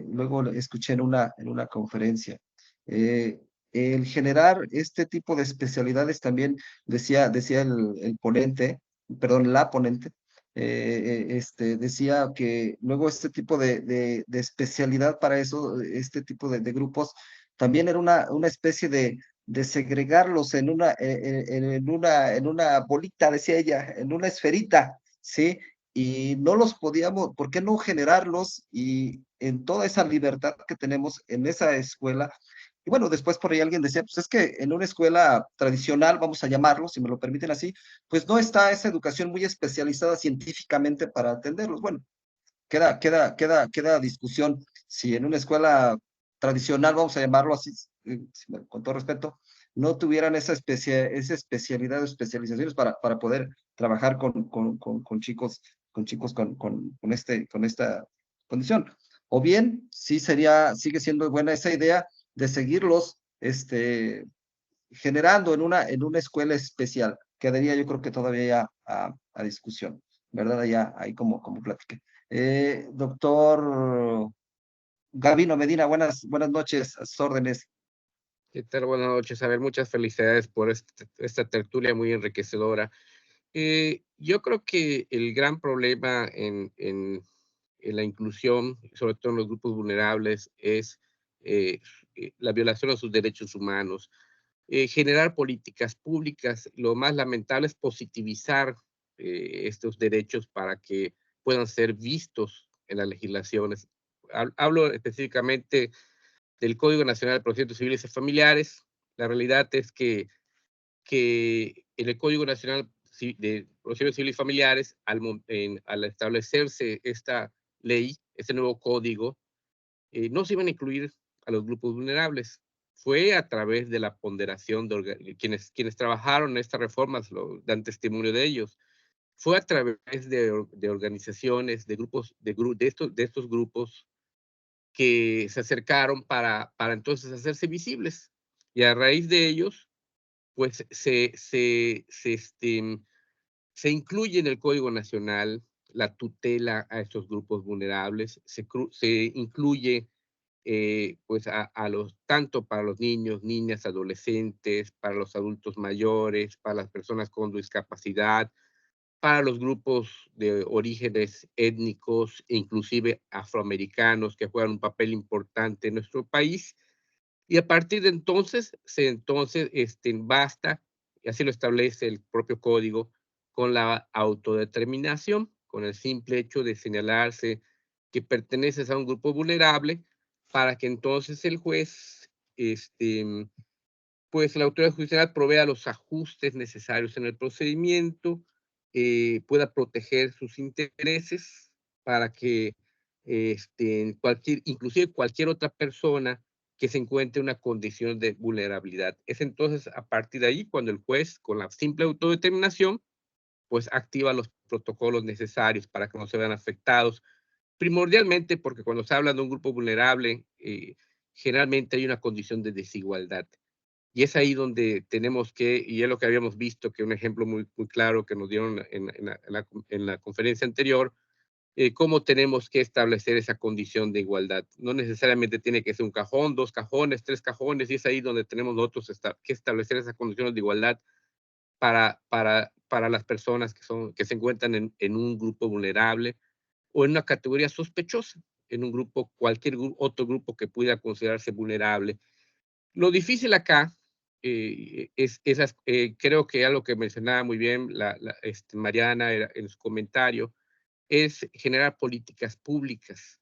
luego escuché en una conferencia. El generar este tipo de especialidades también, decía el ponente, perdón, la ponente, decía que luego este tipo de especialidad para eso, este tipo de grupos, también era una especie de segregarlos en una bolita, decía ella, en una esferita, ¿sí? Y no los podíamos, ¿por qué no generarlos y en toda esa libertad que tenemos en esa escuela? Y bueno, después por ahí alguien decía, pues es que en una escuela tradicional, vamos a llamarlo, si me lo permiten así, pues no está esa educación muy especializada científicamente para atenderlos. Bueno, queda discusión si en una escuela tradicional, vamos a llamarlo así, con todo respeto, no tuvieran esa especialidad o especializaciones para poder trabajar con chicos con esta condición. O bien, sigue siendo buena esa idea de seguirlos generando en una escuela especial. Quedaría yo creo que todavía a discusión, ¿verdad? Allá, ahí como platiqué. Doctor Gabino Medina, buenas noches, a sus órdenes. ¿Qué tal? Buenas noches. A ver, muchas felicidades por esta tertulia muy enriquecedora. Yo creo que el gran problema en la inclusión, sobre todo en los grupos vulnerables, es la violación a sus derechos humanos. Generar políticas públicas, lo más lamentable es positivizar estos derechos para que puedan ser vistos en las legislaciones. Hablo específicamente del Código Nacional de Procedimientos Civiles y Familiares. La realidad es que en el Código Nacional de Procedimientos Civiles y Familiares, al establecerse esta ley, este nuevo código, no se iban a incluir a los grupos vulnerables. Fue a través de la ponderación de quienes trabajaron en estas reformas, dan testimonio de ellos. Fue a través de organizaciones, de grupos, de estos grupos que se acercaron para entonces hacerse visibles. Y a raíz de ellos, pues se Se incluye en el Código Nacional la tutela a estos grupos vulnerables, se incluye pues tanto para los niños, niñas, adolescentes, para los adultos mayores, para las personas con discapacidad, para los grupos de orígenes étnicos e inclusive afroamericanos que juegan un papel importante en nuestro país. Y a partir de entonces, basta, y así lo establece el propio código, con la autodeterminación, con el simple hecho de señalarse que perteneces a un grupo vulnerable, para que entonces el juez, pues la autoridad judicial provea los ajustes necesarios en el procedimiento, pueda proteger sus intereses para que inclusive cualquier otra persona que se encuentre en una condición de vulnerabilidad. Es entonces a partir de ahí cuando el juez, con la simple autodeterminación, pues activa los protocolos necesarios para que no se vean afectados. Primordialmente porque cuando se habla de un grupo vulnerable, generalmente hay una condición de desigualdad. Y es ahí donde tenemos que, y es lo que habíamos visto, que un ejemplo muy, muy claro que nos dieron en la conferencia anterior, cómo tenemos que establecer esa condición de igualdad. No necesariamente tiene que ser un cajón, 2 cajones, 3 cajones, y es ahí donde tenemos nosotros que establecer esas condiciones de igualdad para las personas que se encuentran en un grupo vulnerable o en una categoría sospechosa, en un grupo, otro grupo que pudiera considerarse vulnerable. Lo difícil acá creo que algo que mencionaba muy bien Mariana en su comentario, es generar políticas públicas.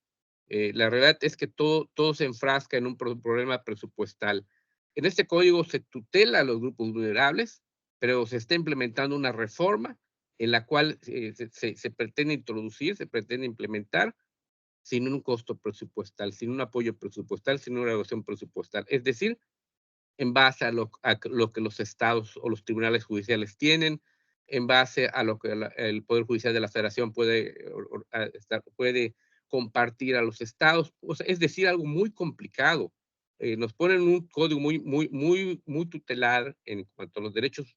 La realidad es que todo se enfrasca en un problema presupuestal. En este código se tutela a los grupos vulnerables, pero se está implementando una reforma en la cual se pretende introducir, se pretende implementar sin un costo presupuestal, sin un apoyo presupuestal, sin una erogación presupuestal. Es decir, en base a lo que los estados o los tribunales judiciales tienen, en base a lo que el Poder Judicial de la Federación puede compartir a los estados. O sea, es decir, algo muy complicado. Nos ponen un código muy tutelar en cuanto a los derechos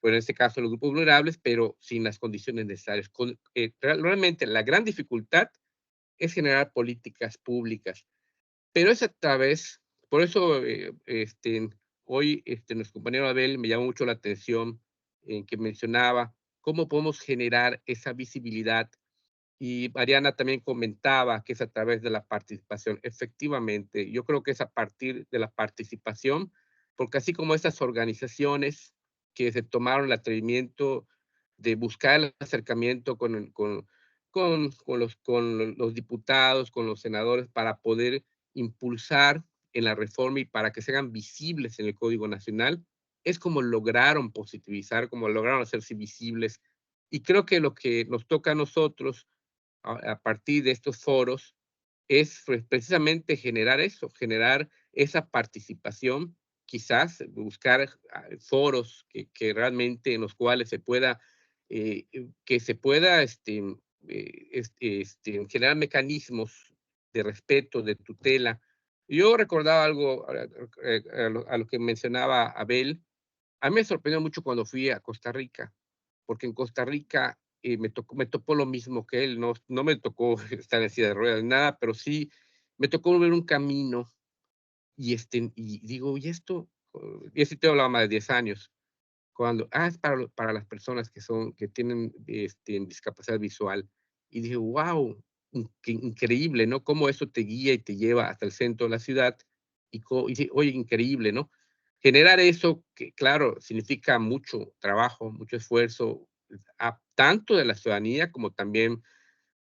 bueno, en este caso, los grupos vulnerables, pero sin las condiciones necesarias. Realmente la gran dificultad es generar políticas públicas, pero es a través, por eso hoy nuestro compañero Abel me llamó mucho la atención en que mencionaba cómo podemos generar esa visibilidad, y Mariana también comentaba que es a través de la participación. Efectivamente, yo creo que es a partir de la participación, porque así como estas organizaciones que se tomaron el atrevimiento de buscar el acercamiento con los diputados, con los senadores, para poder impulsar en la reforma y para que se hagan visibles en el Código Nacional, es como lograron positivizar, como lograron hacerse visibles. Y creo que lo que nos toca a nosotros a partir de estos foros es precisamente generar eso, generar esa participación, quizás buscar foros que realmente en los cuales se pueda, generar mecanismos de respeto, de tutela. Yo recordaba algo a lo que mencionaba Abel. A mí me sorprendió mucho cuando fui a Costa Rica, porque en Costa Rica me tocó lo mismo que él, no me tocó estar en silla de ruedas, nada, pero sí me tocó ver un camino y digo, ¿y esto? Y así te hablaba más de 10 años, cuando, es para las personas que tienen discapacidad visual. Y dije, wow, qué increíble, ¿no? Cómo eso te guía y te lleva hasta el centro de la ciudad. Y dije, oye, increíble, ¿no? Generar eso, que claro, significa mucho trabajo, mucho esfuerzo, tanto de la ciudadanía como también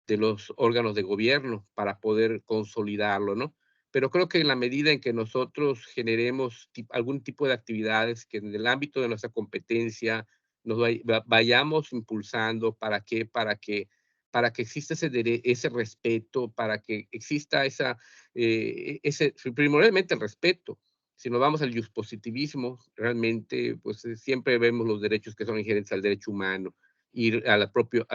de los órganos de gobierno para poder consolidarlo, ¿no? Pero creo que en la medida en que nosotros generemos algún tipo de actividades que en el ámbito de nuestra competencia nos vayamos impulsando, para que exista ese respeto, para que exista primordialmente el respeto. Si nos vamos al positivismo, realmente, pues siempre vemos los derechos que son inherentes al derecho humano y al propio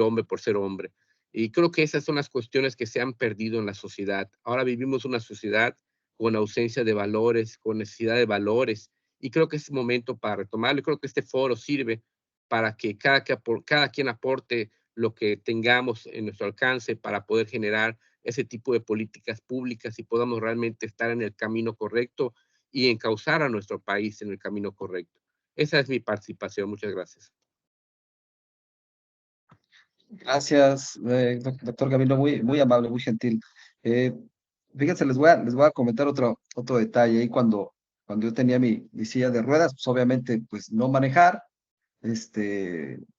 hombre por ser hombre. Y creo que esas son las cuestiones que se han perdido en la sociedad. Ahora vivimos una sociedad con ausencia de valores, con necesidad de valores, y creo que es momento para retomarlo. Y creo que este foro sirve para que cada quien aporte lo que tengamos en nuestro alcance para poder generar ese tipo de políticas públicas y podamos realmente estar en el camino correcto y encauzar a nuestro país en el camino correcto. Esa es mi participación. Muchas gracias. Gracias, doctor Gavino, muy amable, muy gentil. Fíjense, les voy a comentar otro detalle. Ahí cuando yo tenía mi silla de ruedas, pues obviamente, pues no manejar,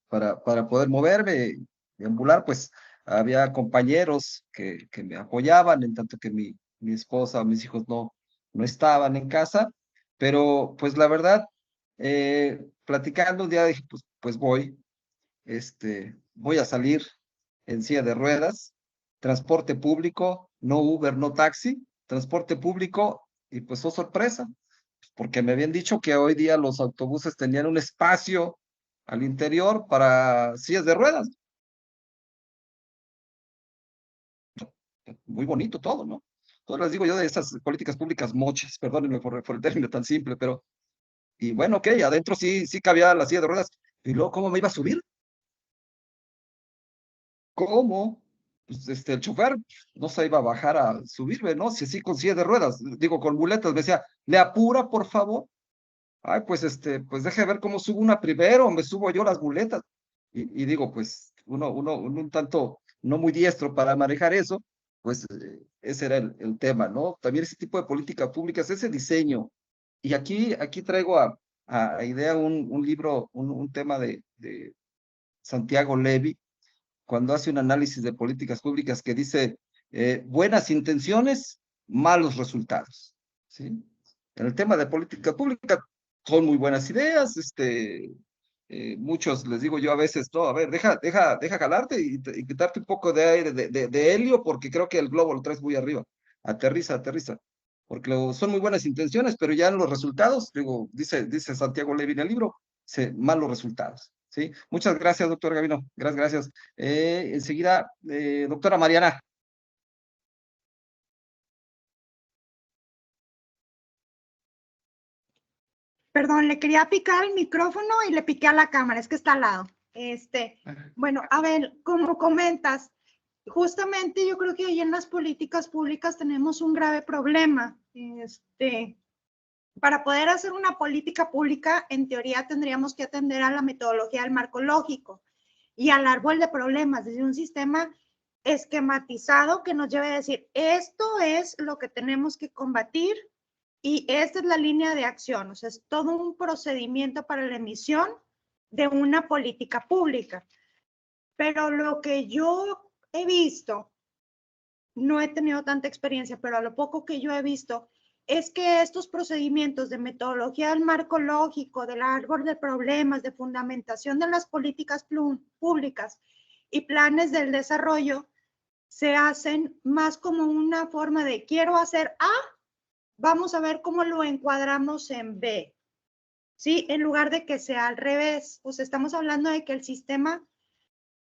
para poder moverme, deambular, pues había compañeros que me apoyaban, en tanto que mi esposa, mis hijos no estaban en casa, pero pues la verdad, platicando un día dije, pues voy a salir en silla de ruedas, transporte público, no Uber, no taxi, transporte público, y pues, oh sorpresa, porque me habían dicho que hoy día los autobuses tenían un espacio al interior para sillas de ruedas. Muy bonito todo, ¿no? Entonces les digo yo de esas políticas públicas mochas, perdónenme por el término tan simple, pero, y bueno, ok, adentro sí cabía la silla de ruedas, y luego, ¿cómo me iba a subir? ¿Cómo? Pues el chofer no se iba a bajar a subirme, ¿no? Si así con silla de ruedas, digo, con muletas, me decía, ¿le apura, por favor? Ay, pues deje ver cómo subo una primero, me subo yo las muletas. Y digo, pues uno un tanto no muy diestro para manejar eso, pues ese era el tema, ¿no? También ese tipo de políticas públicas, ese diseño. Y aquí traigo a idea un libro, un tema de Santiago Levy, cuando hace un análisis de políticas públicas que dice buenas intenciones, malos resultados, ¿sí? En el tema de política pública son muy buenas ideas, muchos les digo yo a veces, no, a ver, deja jalarte y quitarte un poco de aire, de helio, porque creo que el globo lo traes muy arriba. Aterriza, porque son muy buenas intenciones, pero ya en los resultados, digo, dice Santiago Levy en el libro, malos resultados. ¿Sí? Muchas gracias, doctor Gavino. Gracias. Enseguida, doctora Mariana. Perdón, le quería picar el micrófono y le piqué a la cámara, es que está al lado. Bueno, a ver, como comentas, justamente yo creo que ahí en las políticas públicas tenemos un grave problema. Para poder hacer una política pública, en teoría tendríamos que atender a la metodología del marco lógico y al árbol de problemas, desde un sistema esquematizado que nos lleve a decir, esto es lo que tenemos que combatir y esta es la línea de acción. O sea, es todo un procedimiento para la emisión de una política pública. Pero lo que yo he visto, no he tenido tanta experiencia, pero a lo poco que yo he visto, es que estos procedimientos de metodología del marco lógico, del árbol de problemas, de fundamentación de las políticas públicas y planes del desarrollo, se hacen más como una forma de quiero hacer A, vamos a ver cómo lo encuadramos en B, ¿sí? En lugar de que sea al revés. Pues estamos hablando de que el sistema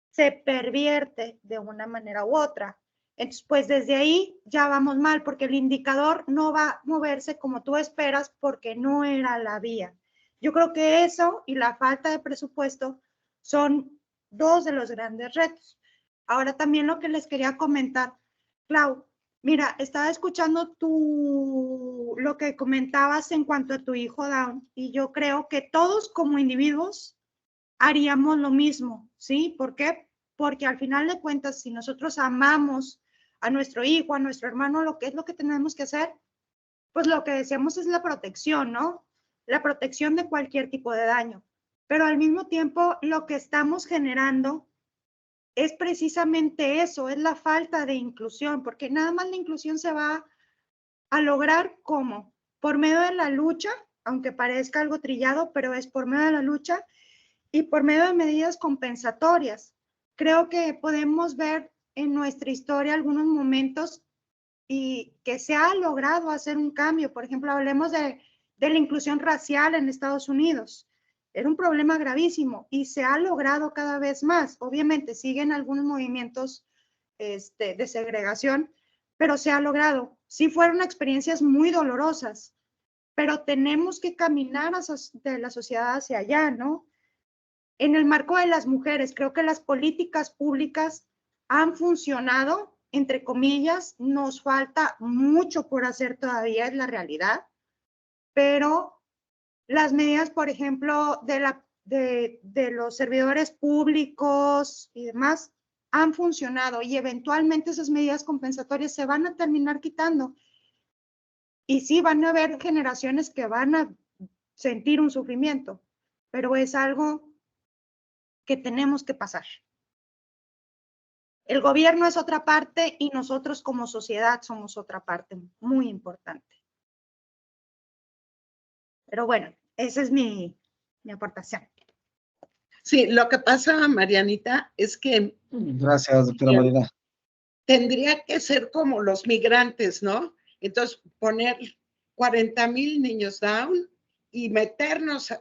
se pervierte de una manera u otra. Entonces, pues desde ahí ya vamos mal, porque el indicador no va a moverse como tú esperas porque no era la vía. Yo creo que eso y la falta de presupuesto son dos de los grandes retos. Ahora también lo que les quería comentar, Clau, mira, estaba escuchando lo que comentabas en cuanto a tu hijo Down y yo creo que todos como individuos haríamos lo mismo, ¿sí? ¿Por qué? Porque al final de cuentas, si nosotros amamos a nuestro hijo, a nuestro hermano, lo que es lo que tenemos que hacer, pues lo que deseamos es la protección, ¿no? La protección de cualquier tipo de daño. Pero al mismo tiempo, lo que estamos generando es precisamente eso, es la falta de inclusión, porque nada más la inclusión se va a lograr ¿cómo? Por medio de la lucha, aunque parezca algo trillado, pero es por medio de la lucha y por medio de medidas compensatorias. Creo que podemos ver en nuestra historia algunos momentos y que se ha logrado hacer un cambio. Por ejemplo, hablemos de la inclusión racial en Estados Unidos. Era un problema gravísimo y se ha logrado cada vez más. Obviamente siguen algunos movimientos de segregación, pero se ha logrado. Sí fueron experiencias muy dolorosas, pero tenemos que caminar de la sociedad hacia allá, ¿no? En el marco de las mujeres, creo que las políticas públicas han funcionado, entre comillas, nos falta mucho por hacer todavía, es la realidad, pero las medidas, por ejemplo, de los servidores públicos y demás, han funcionado y eventualmente esas medidas compensatorias se van a terminar quitando. Y sí, van a haber generaciones que van a sentir un sufrimiento, pero es algo que tenemos que pasar. El gobierno es otra parte y nosotros como sociedad somos otra parte muy importante. Pero bueno, esa es mi aportación. Sí, lo que pasa, Marianita, es que Gracias, doctora Marina. tendría que ser como los migrantes, ¿no? Entonces, poner 40,000 niños down y meterlos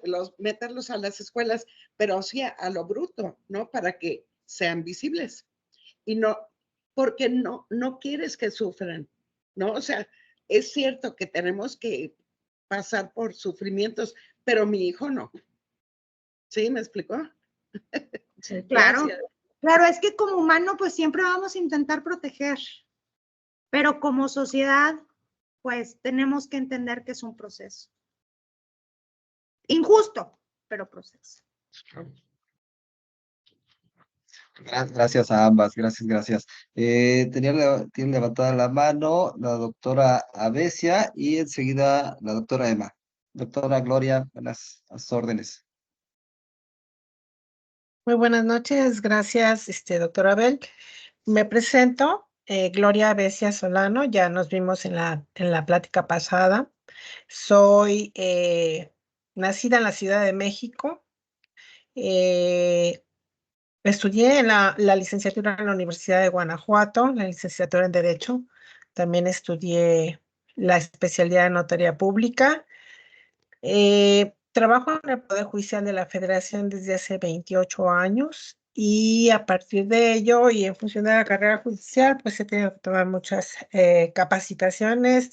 a las escuelas, pero sí a lo bruto, ¿no? Para que sean visibles. Y no, porque no quieres que sufran, ¿no? O sea, es cierto que tenemos que pasar por sufrimientos, pero mi hijo no. ¿Sí? ¿Me explicó? Sí, claro. Gracias. Claro, es que como humano, pues siempre vamos a intentar proteger, pero como sociedad, pues tenemos que entender que es un proceso. Injusto, pero proceso. Gracias a ambas, gracias. Tiene levantada la mano la doctora Avesia y enseguida la doctora Emma. Doctora Gloria, a las órdenes. Muy buenas noches, gracias, doctor Abel. Me presento, Gloria Becia Solano, ya nos vimos en la plática pasada. Soy nacida en la Ciudad de México. Estudié la licenciatura en la Universidad de Guanajuato, la licenciatura en Derecho. También estudié la especialidad en Notaría Pública. Trabajo en el Poder Judicial de la Federación desde hace 28 años y a partir de ello y en función de la carrera judicial, pues he tenido que tomar muchas capacitaciones,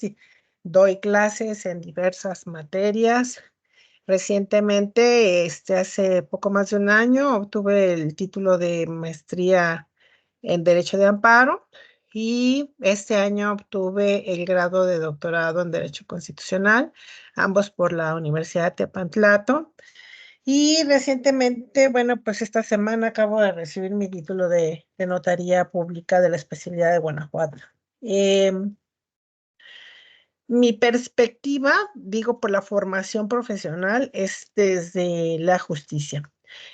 doy clases en diversas materias. Recientemente, hace poco más de un año, obtuve el título de maestría en Derecho de Amparo y este año obtuve el grado de doctorado en Derecho Constitucional, ambos por la Universidad de Tepantlato. Y recientemente, bueno, pues esta semana acabo de recibir mi título de Notaría Pública de la especialidad de Guanajuato. Mi perspectiva, digo, por la formación profesional, es desde la justicia.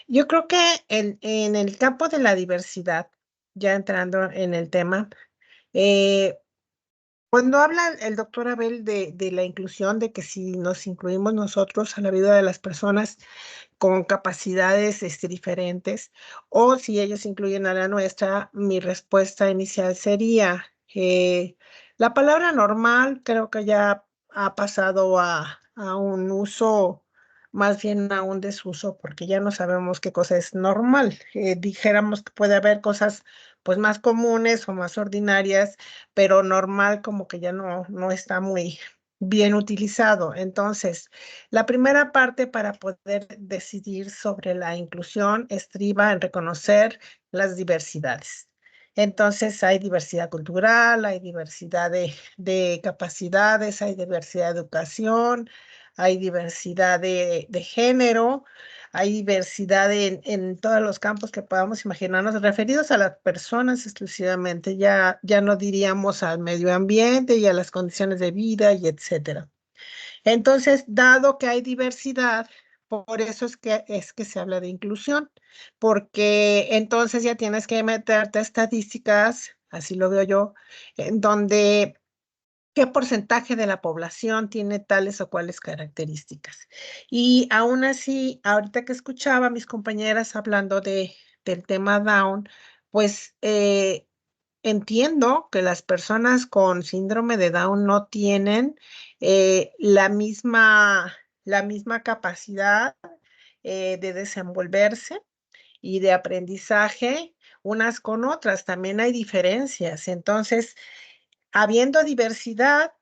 Yo creo que en el campo de la diversidad, ya entrando en el tema, cuando habla el doctor Abel de la inclusión, de que si nos incluimos nosotros a la vida de las personas con capacidades diferentes, o si ellos incluyen a la nuestra, mi respuesta inicial sería, la palabra normal creo que ya ha pasado a un uso, más bien a un desuso, porque ya no sabemos qué cosa es normal. Dijéramos que puede haber cosas pues más comunes o más ordinarias, pero normal como que ya no está muy bien utilizado. Entonces, la primera parte para poder decidir sobre la inclusión estriba en reconocer las diversidades. Entonces, hay diversidad cultural, hay diversidad de capacidades, hay diversidad de educación, hay diversidad de género, hay diversidad en todos los campos que podamos imaginarnos, referidos a las personas exclusivamente, ya no diríamos al medio ambiente y a las condiciones de vida y etcétera. Entonces, dado que hay diversidad, por eso es que se habla de inclusión, porque entonces ya tienes que meterte a estadísticas, así lo veo yo, en donde qué porcentaje de la población tiene tales o cuales características. Y aún así, ahorita que escuchaba a mis compañeras hablando del tema Down, pues entiendo que las personas con síndrome de Down no tienen la misma capacidad de desenvolverse y de aprendizaje unas con otras. También hay diferencias. Entonces, habiendo diversidad,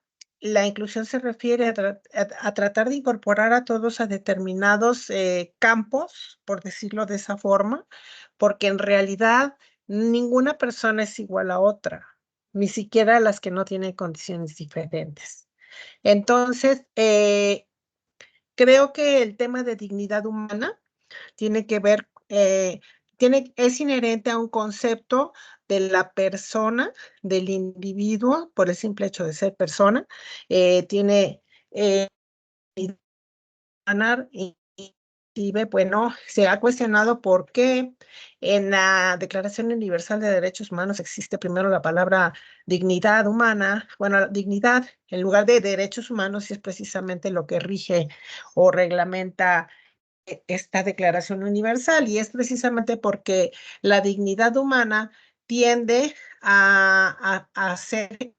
la inclusión se refiere a tratar de incorporar a todos a determinados campos, por decirlo de esa forma, porque en realidad ninguna persona es igual a otra, ni siquiera las que no tienen condiciones diferentes. Entonces, creo que el tema de dignidad humana tiene que ver, es inherente a un concepto de la persona, del individuo, por el simple hecho de ser persona, tiene ganar y bueno, se ha cuestionado por qué en la Declaración Universal de Derechos Humanos existe primero la palabra dignidad humana. Bueno, la dignidad en lugar de derechos humanos es precisamente lo que rige o reglamenta esta Declaración Universal, y es precisamente porque la dignidad humana tiende a ser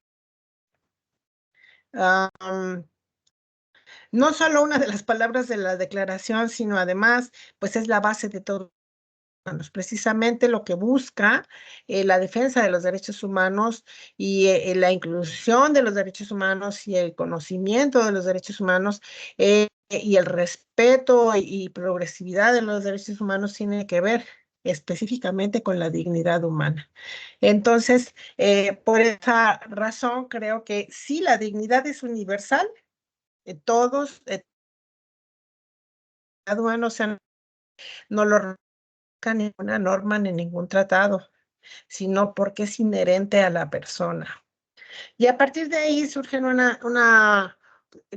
no solo una de las palabras de la declaración, sino además, pues es la base de todo. Precisamente lo que busca la defensa de los derechos humanos y la inclusión de los derechos humanos y el conocimiento de los derechos humanos y el respeto y progresividad de los derechos humanos tiene que ver específicamente con la dignidad humana. Entonces, por esa razón, creo que sí, la dignidad es universal. Todos, humano, no lo reconozca ninguna norma ni ningún tratado, sino porque es inherente a la persona. Y a partir de ahí surgen una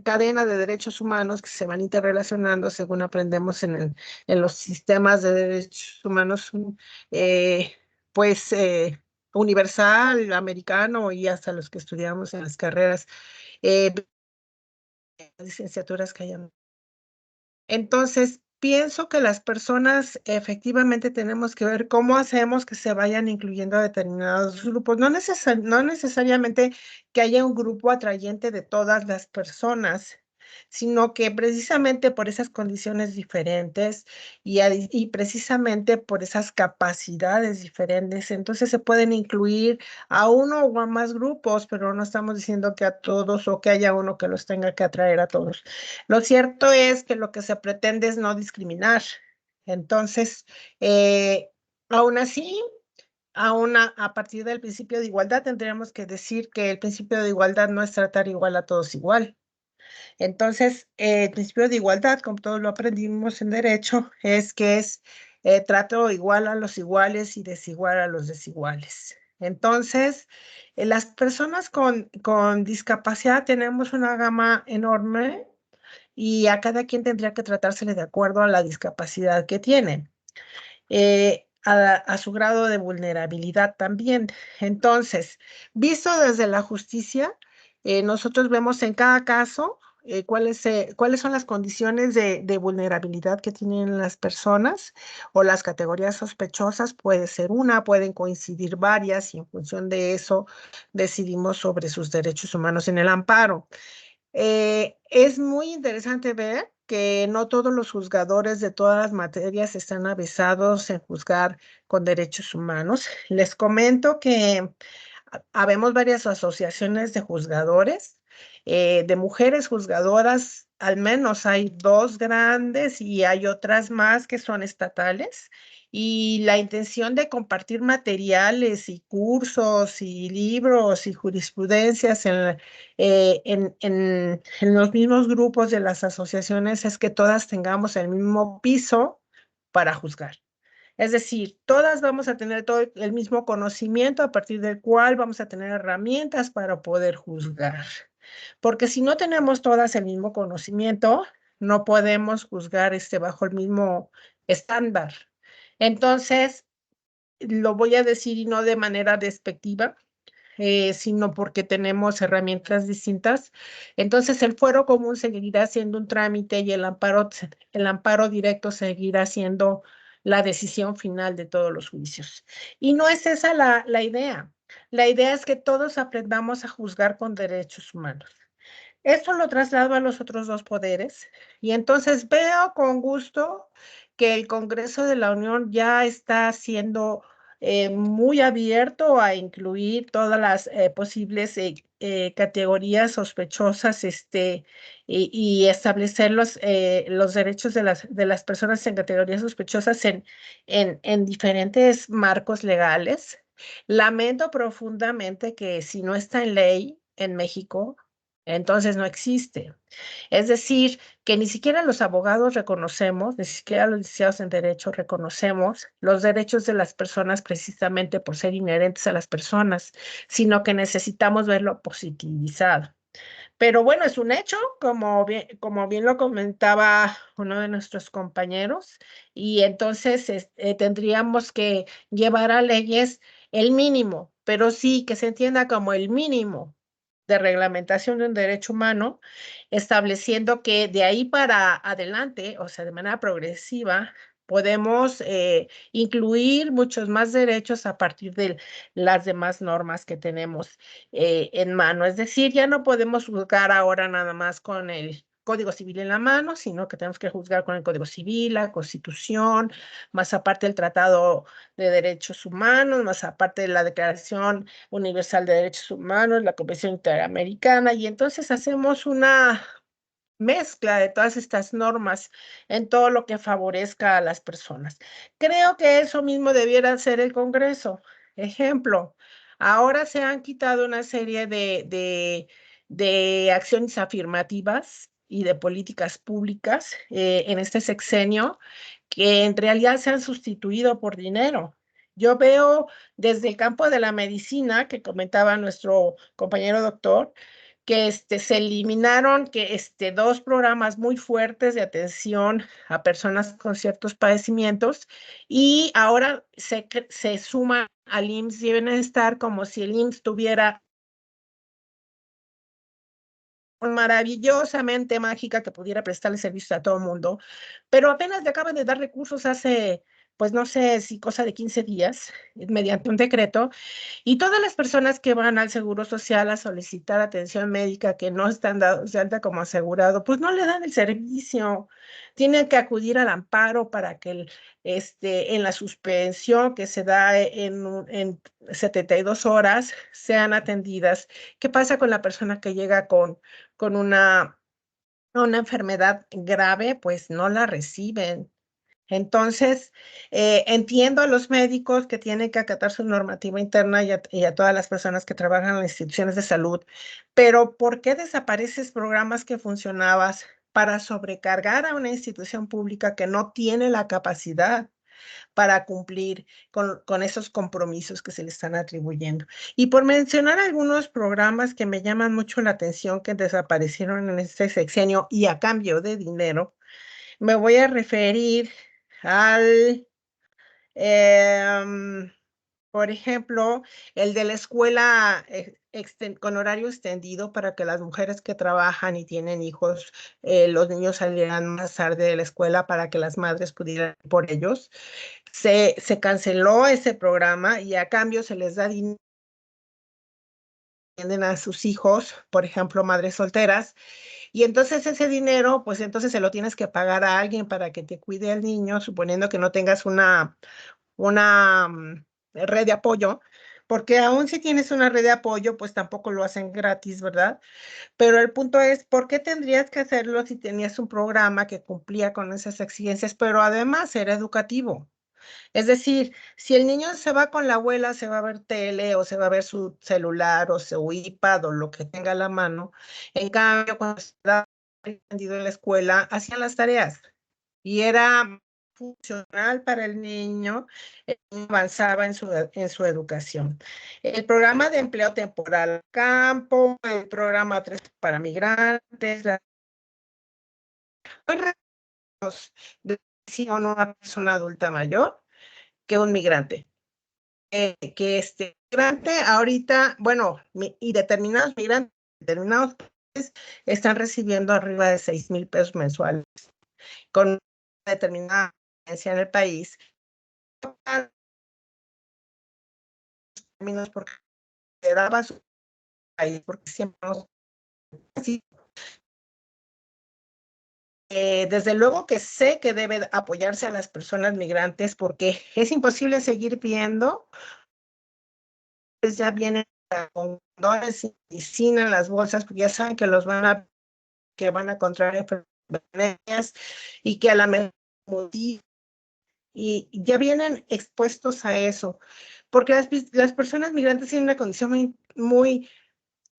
cadena de derechos humanos que se van interrelacionando según aprendemos en los sistemas de derechos humanos, pues universal, americano y hasta los que estudiamos en las carreras, licenciaturas que hayan. Entonces, pienso que las personas efectivamente tenemos que ver cómo hacemos que se vayan incluyendo a determinados grupos. No necesariamente que haya un grupo atrayente de todas las personas, sino que precisamente por esas condiciones diferentes y precisamente por esas capacidades diferentes, entonces se pueden incluir a uno o a más grupos, pero no estamos diciendo que a todos o que haya uno que los tenga que atraer a todos. Lo cierto es que lo que se pretende es no discriminar. Entonces, aún así, a partir del principio de igualdad, tendríamos que decir que el principio de igualdad no es tratar igual a todos igual. Entonces, el principio de igualdad, como todos lo aprendimos en derecho, es que es trato igual a los iguales y desigual a los desiguales. Entonces, las personas con discapacidad tenemos una gama enorme y a cada quien tendría que tratársele de acuerdo a la discapacidad que tiene, a su grado de vulnerabilidad también. Entonces, visto desde la justicia, nosotros vemos en cada caso cuáles son las condiciones de vulnerabilidad que tienen las personas o las categorías sospechosas. Puede ser una, pueden coincidir varias y en función de eso decidimos sobre sus derechos humanos en el amparo. Es muy interesante ver que no todos los juzgadores de todas las materias están avesados en juzgar con derechos humanos. Les comento que habemos varias asociaciones de juzgadores, de mujeres juzgadoras, al menos hay 2 grandes y hay otras más que son estatales. Y la intención de compartir materiales y cursos y libros y jurisprudencias en los mismos grupos de las asociaciones es que todas tengamos el mismo piso para juzgar. Es decir, todas vamos a tener todo el mismo conocimiento a partir del cual vamos a tener herramientas para poder juzgar. Porque si no tenemos todas el mismo conocimiento, no podemos juzgar bajo el mismo estándar. Entonces, lo voy a decir y no de manera despectiva, sino porque tenemos herramientas distintas. Entonces, el fuero común seguirá siendo un trámite y el amparo directo seguirá siendo la decisión final de todos los juicios. Y no es esa la idea. La idea es que todos aprendamos a juzgar con derechos humanos. Esto lo traslado a los otros 2 poderes y entonces veo con gusto que el Congreso de la Unión ya está siendo muy abierto a incluir todas las posibles categorías sospechosas y establecer los derechos de las personas en categorías sospechosas en diferentes marcos legales. Lamento profundamente que si no está en ley en México, entonces no existe. Es decir, que ni siquiera los abogados reconocemos, ni siquiera los licenciados en Derecho reconocemos los derechos de las personas precisamente por ser inherentes a las personas, sino que necesitamos verlo positivizado. Pero bueno, es un hecho, como bien lo comentaba uno de nuestros compañeros, y entonces tendríamos que llevar a leyes el mínimo, pero sí que se entienda como el mínimo de reglamentación de un derecho humano, estableciendo que de ahí para adelante, o sea, de manera progresiva, podemos incluir muchos más derechos a partir de las demás normas que tenemos en mano. Es decir, ya no podemos juzgar ahora nada más con el Código Civil en la mano, sino que tenemos que juzgar con el Código Civil, la Constitución, más aparte el Tratado de Derechos Humanos, más aparte de la Declaración Universal de Derechos Humanos, la Convención Interamericana, y entonces hacemos una mezcla de todas estas normas en todo lo que favorezca a las personas. Creo que eso mismo debiera hacer el Congreso. Ejemplo, ahora se han quitado una serie de acciones afirmativas y de políticas públicas en este sexenio que en realidad se han sustituido por dinero. Yo veo desde el campo de la medicina, que comentaba nuestro compañero doctor, que se eliminaron dos programas muy fuertes de atención a personas con ciertos padecimientos y ahora se suma al IMSS y Bienestar como si el IMSS tuviera maravillosamente mágica que pudiera prestarle servicio a todo el mundo, pero apenas le acaban de dar recursos hace, pues no sé si cosa de 15 días, mediante un decreto, y todas las personas que van al Seguro Social a solicitar atención médica que no están dados de alta como asegurado, pues no le dan el servicio. Tienen que acudir al amparo para que en la suspensión que se da en 72 horas sean atendidas. ¿Qué pasa con la persona que llega con una enfermedad grave? Pues no la reciben. Entonces, entiendo a los médicos que tienen que acatar su normativa interna y a todas las personas que trabajan en las instituciones de salud, pero ¿por qué desapareces programas que funcionaban para sobrecargar a una institución pública que no tiene la capacidad para cumplir con esos compromisos que se le están atribuyendo? Y por mencionar algunos programas que me llaman mucho la atención que desaparecieron en este sexenio y a cambio de dinero, me voy a referir al, por ejemplo, el de la escuela con horario extendido para que las mujeres que trabajan y tienen hijos, los niños salieran más tarde de la escuela para que las madres pudieran ir por ellos. Se canceló ese programa y a cambio se les da dinero a sus hijos, por ejemplo, madres solteras, y entonces ese dinero, pues entonces se lo tienes que pagar a alguien para que te cuide al niño, suponiendo que no tengas una red de apoyo, porque aún si tienes una red de apoyo, pues tampoco lo hacen gratis, ¿verdad? Pero el punto es, ¿por qué tendrías que hacerlo si tenías un programa que cumplía con esas exigencias, pero además era educativo? Es decir, si el niño se va con la abuela, se va a ver tele o se va a ver su celular o su iPad o lo que tenga a la mano, en cambio, cuando estaba aprendido en la escuela, hacían las tareas y era funcional para el niño, avanzaba en su educación. El programa de empleo temporal campo, el programa 3 para migrantes, decía una persona adulta mayor que un migrante. Que migrante ahorita, bueno, y determinados migrantes, determinados países están recibiendo arriba de 6,000 pesos mensuales con una determinada experiencia en el país, porque le daba su país, porque siempre así. Desde luego que sé que debe apoyarse a las personas migrantes porque es imposible seguir viendo, pues ya vienen condones y medicina en las bolsas, porque ya saben que van a contraer enfermedades y que a la mejor y ya vienen expuestos a eso, porque las personas migrantes tienen una condición muy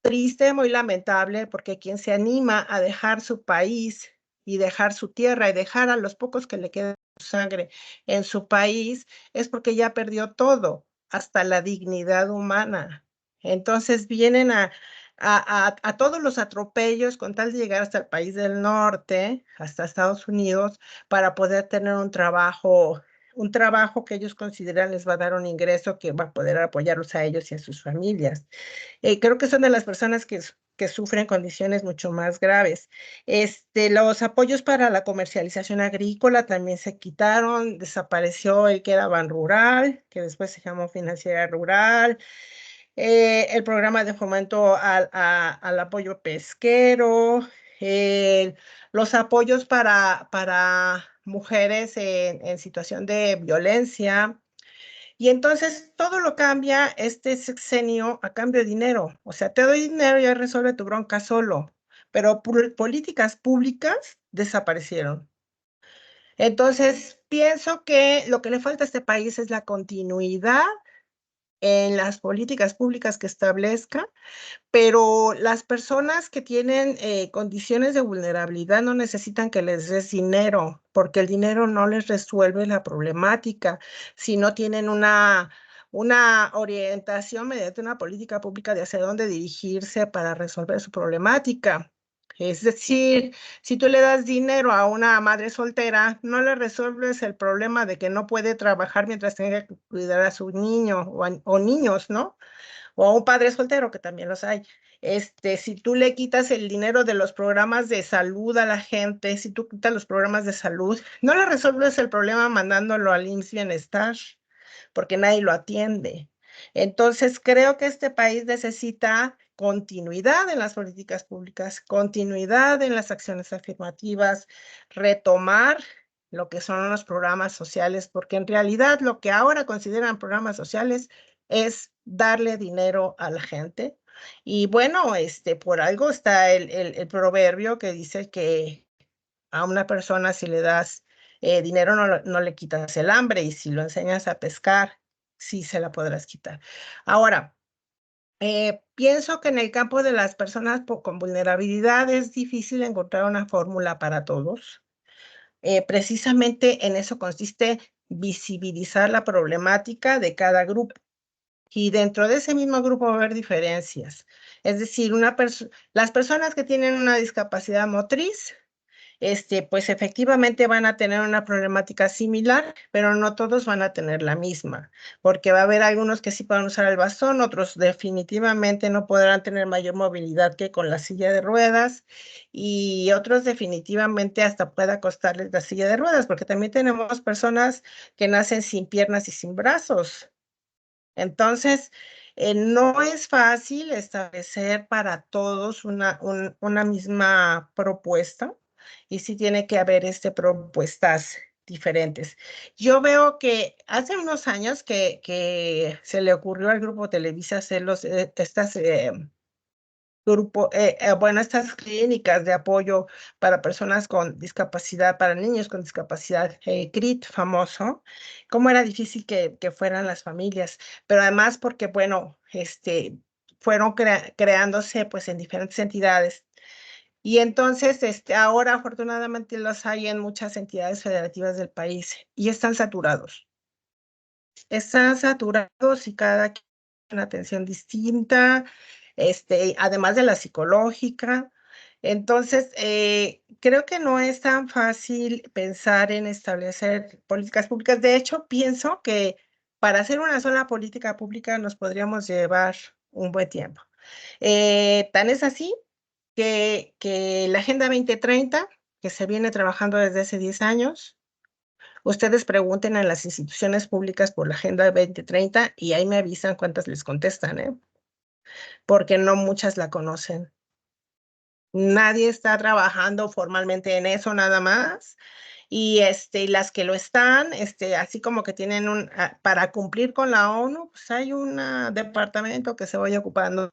triste, muy lamentable, porque quien se anima a dejar su país y dejar su tierra y dejar a los pocos que le quedan sangre en su país es porque ya perdió todo, hasta la dignidad humana. Entonces vienen a todos los atropellos con tal de llegar hasta el país del norte, hasta Estados Unidos, para poder tener un trabajo que ellos consideran les va a dar un ingreso que va a poder apoyarlos a ellos y a sus familias. Creo que son de las personas que sufren condiciones mucho más graves. Los apoyos para la comercialización agrícola también se quitaron, desapareció el que era Ban Rural, que después se llamó Financiera Rural, el programa de fomento al apoyo pesquero, los apoyos para mujeres en situación de violencia. Y entonces todo lo cambia este sexenio a cambio de dinero. O sea, te doy dinero y ya resuelve tu bronca solo. Pero políticas públicas desaparecieron. Entonces, pienso que lo que le falta a este país es la continuidad en las políticas públicas que establezca, pero las personas que tienen condiciones de vulnerabilidad no necesitan que les des dinero, porque el dinero no les resuelve la problemática. Si no tienen una orientación mediante una política pública de hacia dónde dirigirse para resolver su problemática. Es decir, si tú le das dinero a una madre soltera, no le resuelves el problema de que no puede trabajar mientras tenga que cuidar a su niño o niños, ¿no? O a un padre soltero, que también los hay. Si tú le quitas el dinero de los programas de salud a la gente, si tú quitas los programas de salud, no le resuelves el problema mandándolo al IMSS Bienestar, porque nadie lo atiende. Entonces, creo que este país necesita continuidad en las políticas públicas, continuidad en las acciones afirmativas, retomar lo que son los programas sociales, porque en realidad lo que ahora consideran programas sociales es darle dinero a la gente. Y bueno, por algo está el proverbio que dice que a una persona si le das dinero no le quitas el hambre, y si lo enseñas a pescar, sí se la podrás quitar. Ahora, pienso que en el campo de las personas con vulnerabilidad es difícil encontrar una fórmula para todos. Precisamente en eso consiste visibilizar la problemática de cada grupo. Y dentro de ese mismo grupo va a haber diferencias. Es decir, las personas que tienen una discapacidad motriz, pues efectivamente van a tener una problemática similar, pero no todos van a tener la misma, porque va a haber algunos que sí puedan usar el bastón, otros definitivamente no podrán tener mayor movilidad que con la silla de ruedas, y otros definitivamente hasta pueda costarles la silla de ruedas, porque también tenemos personas que nacen sin piernas y sin brazos. Entonces, no es fácil establecer para todos una misma propuesta, y sí tiene que haber propuestas diferentes. Yo veo que hace unos años que se le ocurrió al Grupo Televisa hacer estas clínicas de apoyo para personas con discapacidad, para niños con discapacidad, CRIT famoso, cómo era difícil que fueran las familias, pero además porque, bueno, fueron creándose pues en diferentes entidades. Y entonces, ahora afortunadamente los hay en muchas entidades federativas del país y están saturados. Están saturados y cada quien tiene una atención distinta, además de la psicológica. Entonces, creo que no es tan fácil pensar en establecer políticas públicas. De hecho, pienso que para hacer una sola política pública nos podríamos llevar un buen tiempo. Tan es así que la Agenda 2030, que se viene trabajando desde hace 10 años, ustedes pregunten a las instituciones públicas por la Agenda 2030 y ahí me avisan cuántas les contestan, porque no muchas la conocen. Nadie está trabajando formalmente en eso nada más. y las que lo están, así como que tienen para cumplir con la ONU, pues hay un departamento que se vaya ocupando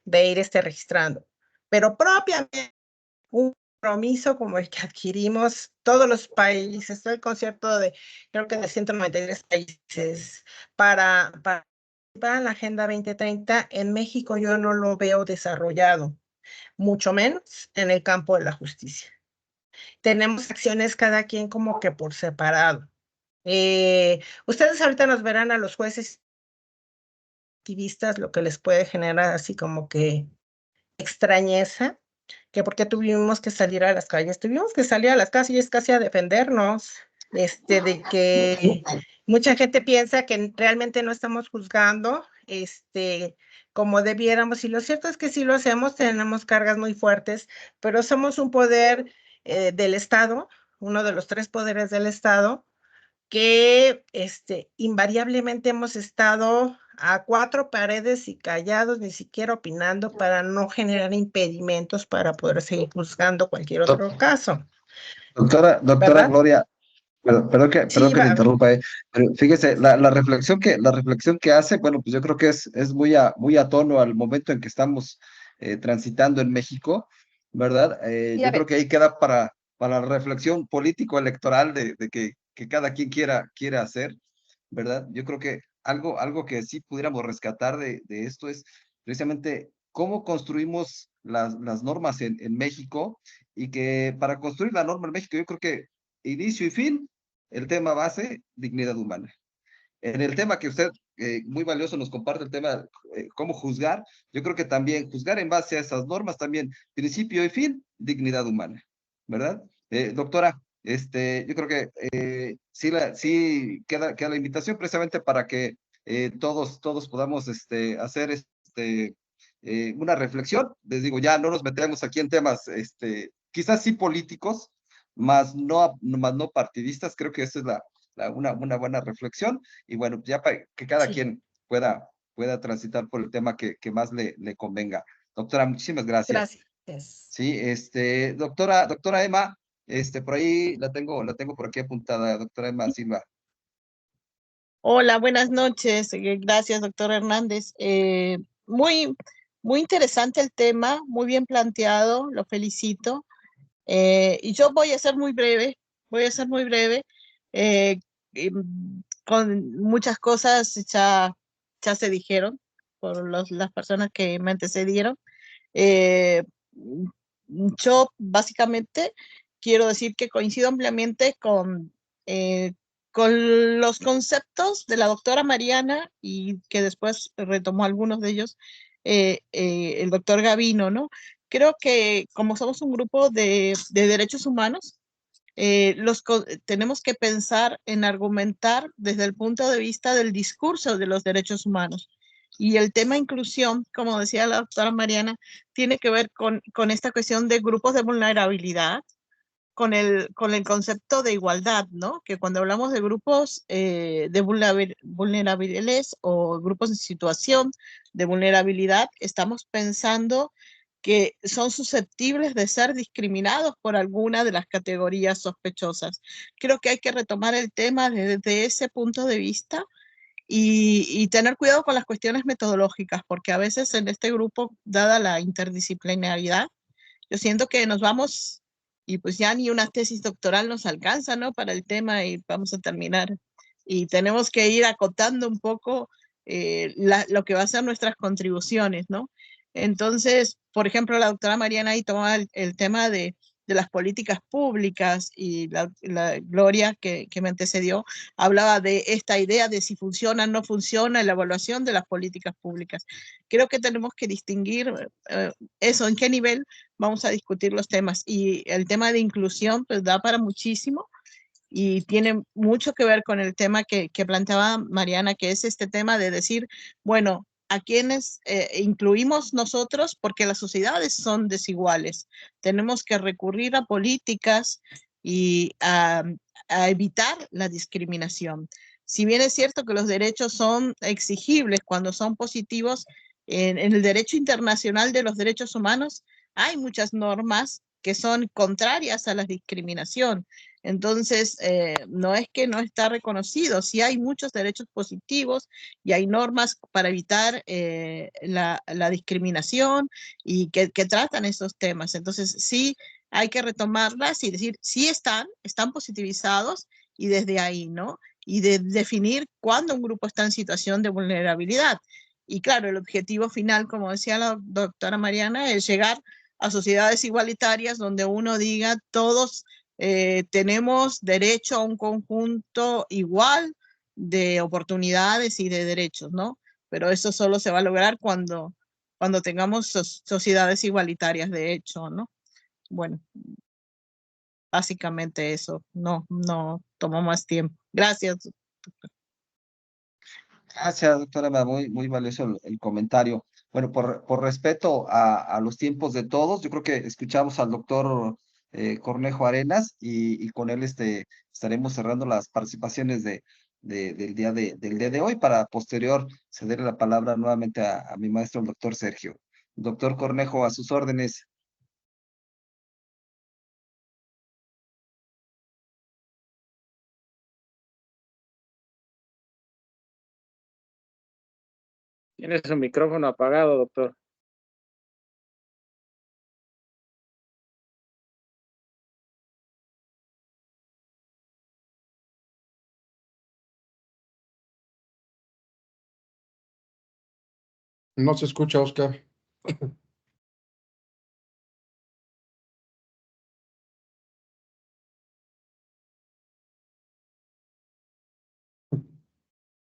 de ir registrando. Pero propiamente un compromiso como el que adquirimos todos los países, el concierto de, creo que de 193 países para participar en la Agenda 2030, en México yo no lo veo desarrollado, mucho menos en el campo de la justicia. Tenemos acciones cada quien como que por separado. Ustedes ahorita nos verán a los jueces activistas, lo que les puede generar así como que extrañeza, que porque tuvimos que salir a las calles, casi a defendernos, de que mucha gente piensa que realmente no estamos juzgando, como debiéramos, y lo cierto es que sí lo hacemos, tenemos cargas muy fuertes, pero somos un poder del Estado, uno de los 3 poderes del Estado, que invariablemente hemos estado a 4 paredes y callados, ni siquiera opinando, para no generar impedimentos para poder seguir juzgando cualquier otro caso. Doctora ¿Verdad? Gloria, perdón Sí, que le interrumpa, pero fíjese, la reflexión que hace, bueno, pues yo creo que es muy a tono al momento en que estamos transitando en México, ¿verdad? Yo creo que ahí queda para la reflexión político-electoral de que cada quien quiera hacer, ¿verdad? Yo creo que algo que sí pudiéramos rescatar de esto es precisamente cómo construimos las normas en México, y que para construir la norma en México, yo creo que inicio y fin, el tema base, dignidad humana. En el tema que usted, muy valioso, nos comparte el tema, cómo juzgar, yo creo que también juzgar en base a esas normas, también principio y fin, dignidad humana, ¿verdad? Doctora, yo creo que sí queda la invitación precisamente para que todos podamos hacer una reflexión. Les digo, ya no nos metemos aquí en temas, quizás sí políticos, más no partidistas. Creo que esa es una buena reflexión, y bueno, ya para que cada quien pueda transitar por el tema que más le convenga. Doctora, muchísimas gracias. Gracias. Sí, doctora Emma, por ahí la tengo por aquí apuntada, doctora Emma Silva. Hola, buenas noches. Gracias, doctor Hernández. Muy interesante el tema, muy bien planteado, lo felicito. Y yo voy a ser muy breve, con muchas cosas ya se dijeron por las personas que me antecedieron. Yo básicamente quiero decir que coincido ampliamente con los conceptos de la doctora Mariana, y que después retomó algunos de ellos el doctor Gavino, ¿no? Creo que como somos un grupo de derechos humanos, tenemos que pensar en argumentar desde el punto de vista del discurso de los derechos humanos. Y el tema inclusión, como decía la doctora Mariana, tiene que ver con esta cuestión de grupos de vulnerabilidad, con el concepto de igualdad, ¿no? Que cuando hablamos de grupos de vulnerables o grupos en situación de vulnerabilidad, estamos pensando que son susceptibles de ser discriminados por alguna de las categorías sospechosas. Creo que hay que retomar el tema desde ese punto de vista y tener cuidado con las cuestiones metodológicas, porque a veces en este grupo, dada la interdisciplinaridad, yo siento que nos vamos y pues ya ni una tesis doctoral nos alcanza, ¿no? Para el tema, y vamos a terminar. Y tenemos que ir acotando un poco lo que va a ser nuestras contribuciones, ¿no? Entonces, por ejemplo, la doctora Mariana ahí tomaba el tema de las políticas públicas, y la Gloria que me antecedió hablaba de esta idea de si funciona o no funciona la evaluación de las políticas públicas. Creo que tenemos que distinguir eso, en qué nivel vamos a discutir los temas. Y el tema de inclusión pues da para muchísimo, y tiene mucho que ver con el tema que planteaba Mariana, que es este tema de decir, bueno, a quienes incluimos nosotros, porque las sociedades son desiguales. Tenemos que recurrir a políticas y a evitar la discriminación. Si bien es cierto que los derechos son exigibles cuando son positivos, en el derecho internacional de los derechos humanos hay muchas normas que son contrarias a la discriminación. Entonces, no es que no está reconocido, sí hay muchos derechos positivos y hay normas para evitar la discriminación y que tratan esos temas. Entonces, sí hay que retomarlas y decir, sí están positivizados y desde ahí, ¿no? Y de definir cuándo un grupo está en situación de vulnerabilidad. Y claro, el objetivo final, como decía la doctora Mariana, es llegar a sociedades igualitarias donde uno diga todos tenemos derecho a un conjunto igual de oportunidades y de derechos, ¿no? Pero eso solo se va a lograr cuando tengamos sociedades igualitarias, de hecho, ¿no? Bueno, básicamente eso, no tomó más tiempo. Gracias. Gracias, doctora, muy valioso el comentario. Bueno, por respeto a los tiempos de todos, yo creo que escuchamos al doctor Cornejo Arenas y con él estaremos cerrando las participaciones del día de hoy para posterior cederle la palabra nuevamente a mi maestro, el doctor Sergio. Doctor Cornejo, a sus órdenes. Tiene su micrófono apagado, doctor. No se escucha, Oscar.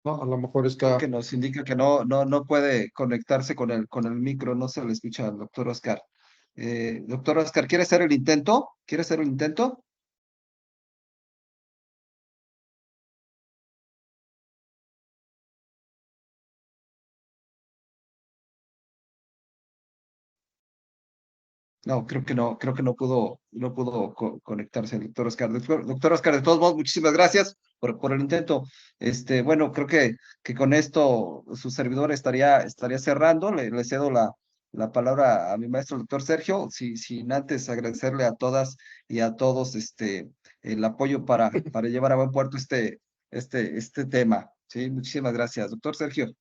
No, a lo mejor está. Que nos indica que no puede conectarse con el micro, no se le escucha al doctor Oscar. Doctor Oscar, ¿quiere hacer el intento? ¿Quiere hacer el intento? No, creo que no pudo conectarse el doctor Oscar. Doctor Oscar, de todos modos, muchísimas gracias por el intento. Bueno, creo que con esto su servidor estaría cerrando. Le cedo la palabra a mi maestro, el doctor Sergio, sin antes agradecerle a todas y a todos el apoyo para llevar a buen puerto este tema. Sí, muchísimas gracias. Doctor Sergio.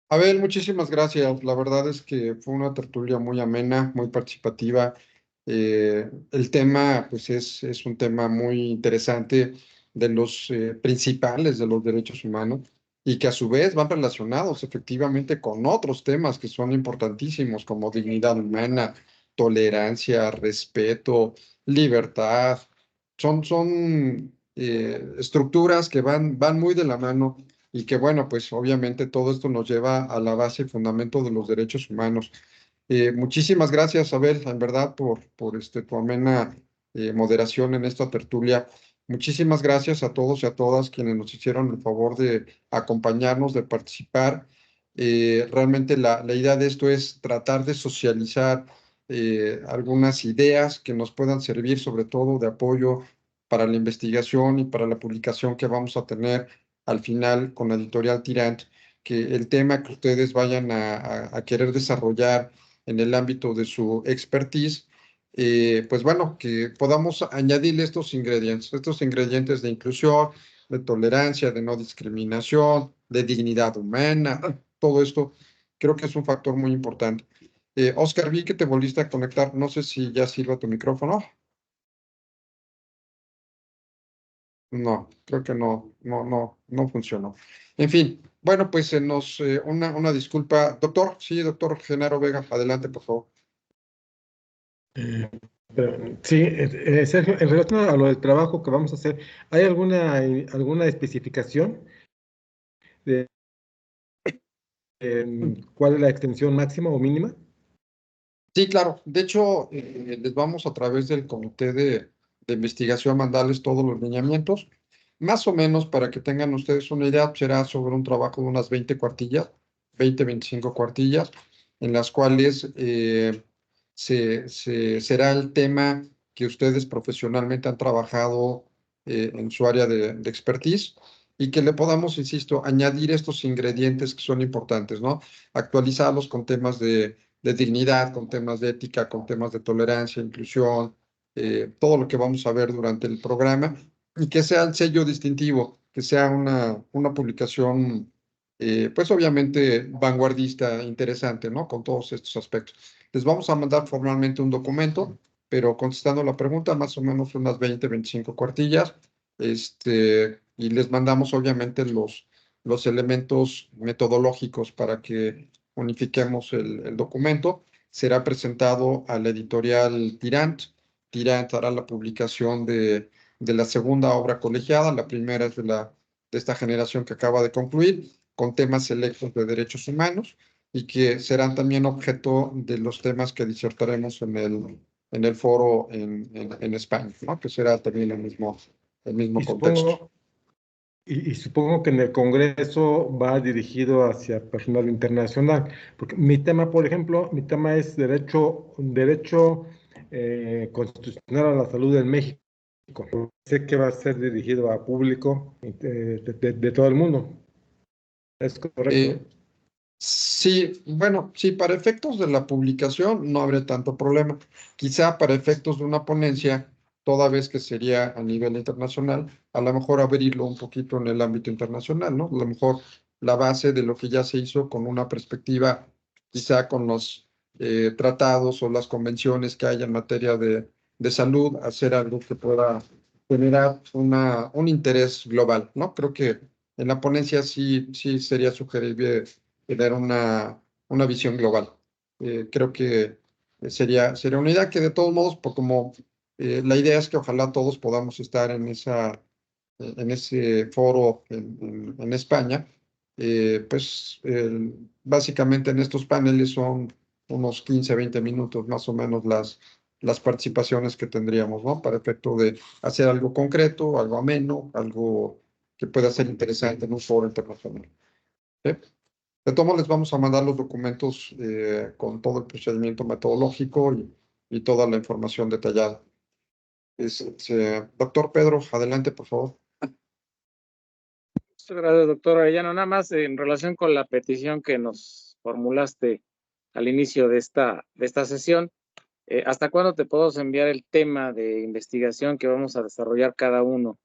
Abel, muchísimas gracias. La verdad es que fue una tertulia muy amena, muy participativa. El tema, pues, es un tema muy interesante, de los principales de los derechos humanos, y que a su vez van relacionados efectivamente con otros temas que son importantísimos, como dignidad humana, tolerancia, respeto, libertad. Son estructuras que van muy de la mano, y que, bueno, pues obviamente todo esto nos lleva a la base y fundamento de los derechos humanos. Muchísimas gracias, Abel, en verdad, por tu amena moderación en esta tertulia. Muchísimas gracias a todos y a todas quienes nos hicieron el favor de acompañarnos, de participar. Realmente la idea de esto es tratar de socializar algunas ideas que nos puedan servir, sobre todo de apoyo para la investigación y para la publicación que vamos a tener al final con la editorial Tirant, que el tema que ustedes vayan a querer desarrollar en el ámbito de su expertise, pues bueno, que podamos añadirle estos ingredientes de inclusión, de tolerancia, de no discriminación, de dignidad humana. Todo esto creo que es un factor muy importante. Oscar, vi que te volviste a conectar. No sé si ya sirva tu micrófono. No, creo que no funcionó. En fin, bueno, pues una disculpa. Doctor, sí, doctor Genaro Vega, adelante, por favor. Sí, Sergio, en relación a lo del trabajo que vamos a hacer, ¿hay alguna especificación de cuál es la extensión máxima o mínima? Sí, claro. De hecho, les vamos a través del comité de investigación mandarles todos los lineamientos. Más o menos, para que tengan ustedes una idea, será sobre un trabajo de unas 20 cuartillas, 25 cuartillas, en las cuales será el tema que ustedes profesionalmente han trabajado en su área de expertise, y que le podamos, insisto, añadir estos ingredientes que son importantes, ¿no? Actualizarlos con temas de de dignidad, con temas de ética, con temas de tolerancia, inclusión, todo lo que vamos a ver durante el programa, y que sea el sello distintivo, que sea una publicación, pues obviamente vanguardista, interesante, ¿no? Con todos estos aspectos. Les vamos a mandar formalmente un documento, pero contestando la pregunta, más o menos unas 20, 25 cuartillas, y les mandamos obviamente los elementos metodológicos para que unifiquemos el documento. Será presentado a la editorial Tirant. Tirant hará la publicación de la segunda obra colegiada. La primera es de esta generación que acaba de concluir, con temas selectos de derechos humanos, y que serán también objeto de los temas que disertaremos en el foro en España, ¿no? Que será también el mismo Y contexto. supongo que en el Congreso va dirigido hacia personal internacional, porque mi tema, por ejemplo, mi tema es derecho constitucional a la salud en México. Sé que va a ser dirigido a público de todo el mundo. ¿Es correcto? Sí, bueno, sí, para efectos de la publicación no habría tanto problema. Quizá para efectos de una ponencia, toda vez que sería a nivel internacional, a lo mejor abrirlo un poquito en el ámbito internacional, ¿no? A lo mejor la base de lo que ya se hizo con una perspectiva, quizá con los tratados o las convenciones que hay en materia de salud, hacer algo que pueda generar un interés global, ¿no? Creo que en la ponencia sí sería sugerible tener una visión global. Creo que sería una idea que de todos modos, como la idea es que ojalá todos podamos estar en ese foro en España, pues básicamente en estos paneles son unos 15, 20 minutos más o menos las participaciones que tendríamos, ¿no? Para efecto de hacer algo concreto, algo ameno, algo que pueda ser interesante en un foro internacional. ¿Sí? De todos modos, les vamos a mandar los documentos con todo el procedimiento metodológico y toda la información detallada. Doctor Pedro, adelante, por favor. Muchas gracias, doctor Arellano. Nada más en relación con la petición que nos formulaste al inicio de esta sesión, ¿hasta cuándo te podemos enviar el tema de investigación que vamos a desarrollar cada uno?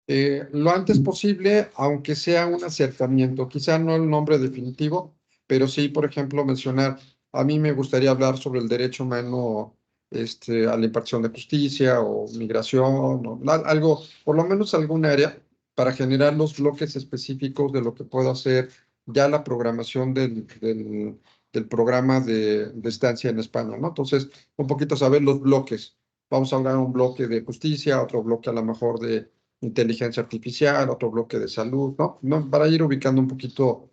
Lo antes posible, aunque sea un acercamiento, quizá no el nombre definitivo, pero sí, por ejemplo, mencionar, a mí me gustaría hablar sobre el derecho humano a la impartición de justicia o migración, o algo, por lo menos algún área, para generar los bloques específicos de lo que puedo hacer ya la programación del programa de estancia en España, ¿no? Entonces, un poquito saber los bloques. Vamos a hablar de un bloque de justicia, otro bloque a lo mejor de inteligencia artificial, otro bloque de salud, ¿no? Para ir ubicando un poquito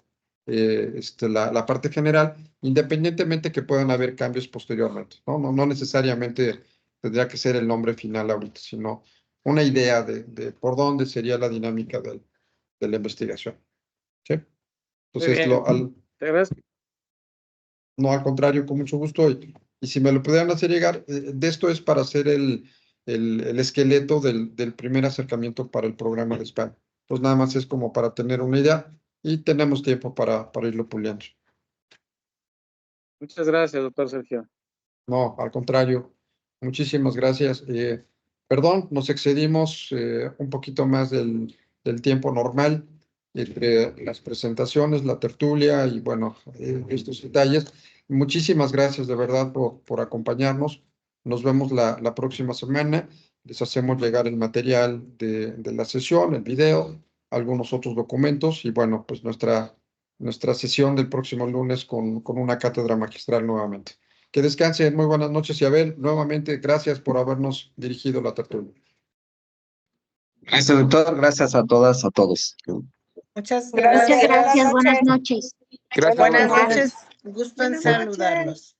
la parte general, independientemente que puedan haber cambios posteriormente, ¿no? No necesariamente tendría que ser el nombre final ahorita, sino una idea de por dónde sería la dinámica de la investigación. ¿Sí? Entonces, Te agradezco. no, al contrario, con mucho gusto. Y si me lo pudieran hacer llegar, de esto es para hacer el esqueleto del primer acercamiento para el programa de España. Pues nada más es como para tener una idea y tenemos tiempo para irlo puliendo. Muchas gracias, doctor Sergio. No, al contrario, muchísimas gracias. Perdón, nos excedimos un poquito más del tiempo normal entre las presentaciones, la tertulia y bueno, estos detalles. Muchísimas gracias de verdad por acompañarnos. Nos vemos la próxima semana. Les hacemos llegar el material de la sesión, el video, algunos otros documentos y bueno, pues nuestra sesión del próximo lunes con una cátedra magistral nuevamente. Que descansen, muy buenas noches y Abel, nuevamente gracias por habernos dirigido la tertulia. Gracias, doctor. Gracias a todas, a todos. Muchas gracias. Muchas gracias. Buenas noches. Gracias. Buenas noches. Gusto en Buenas noches. saludarlos.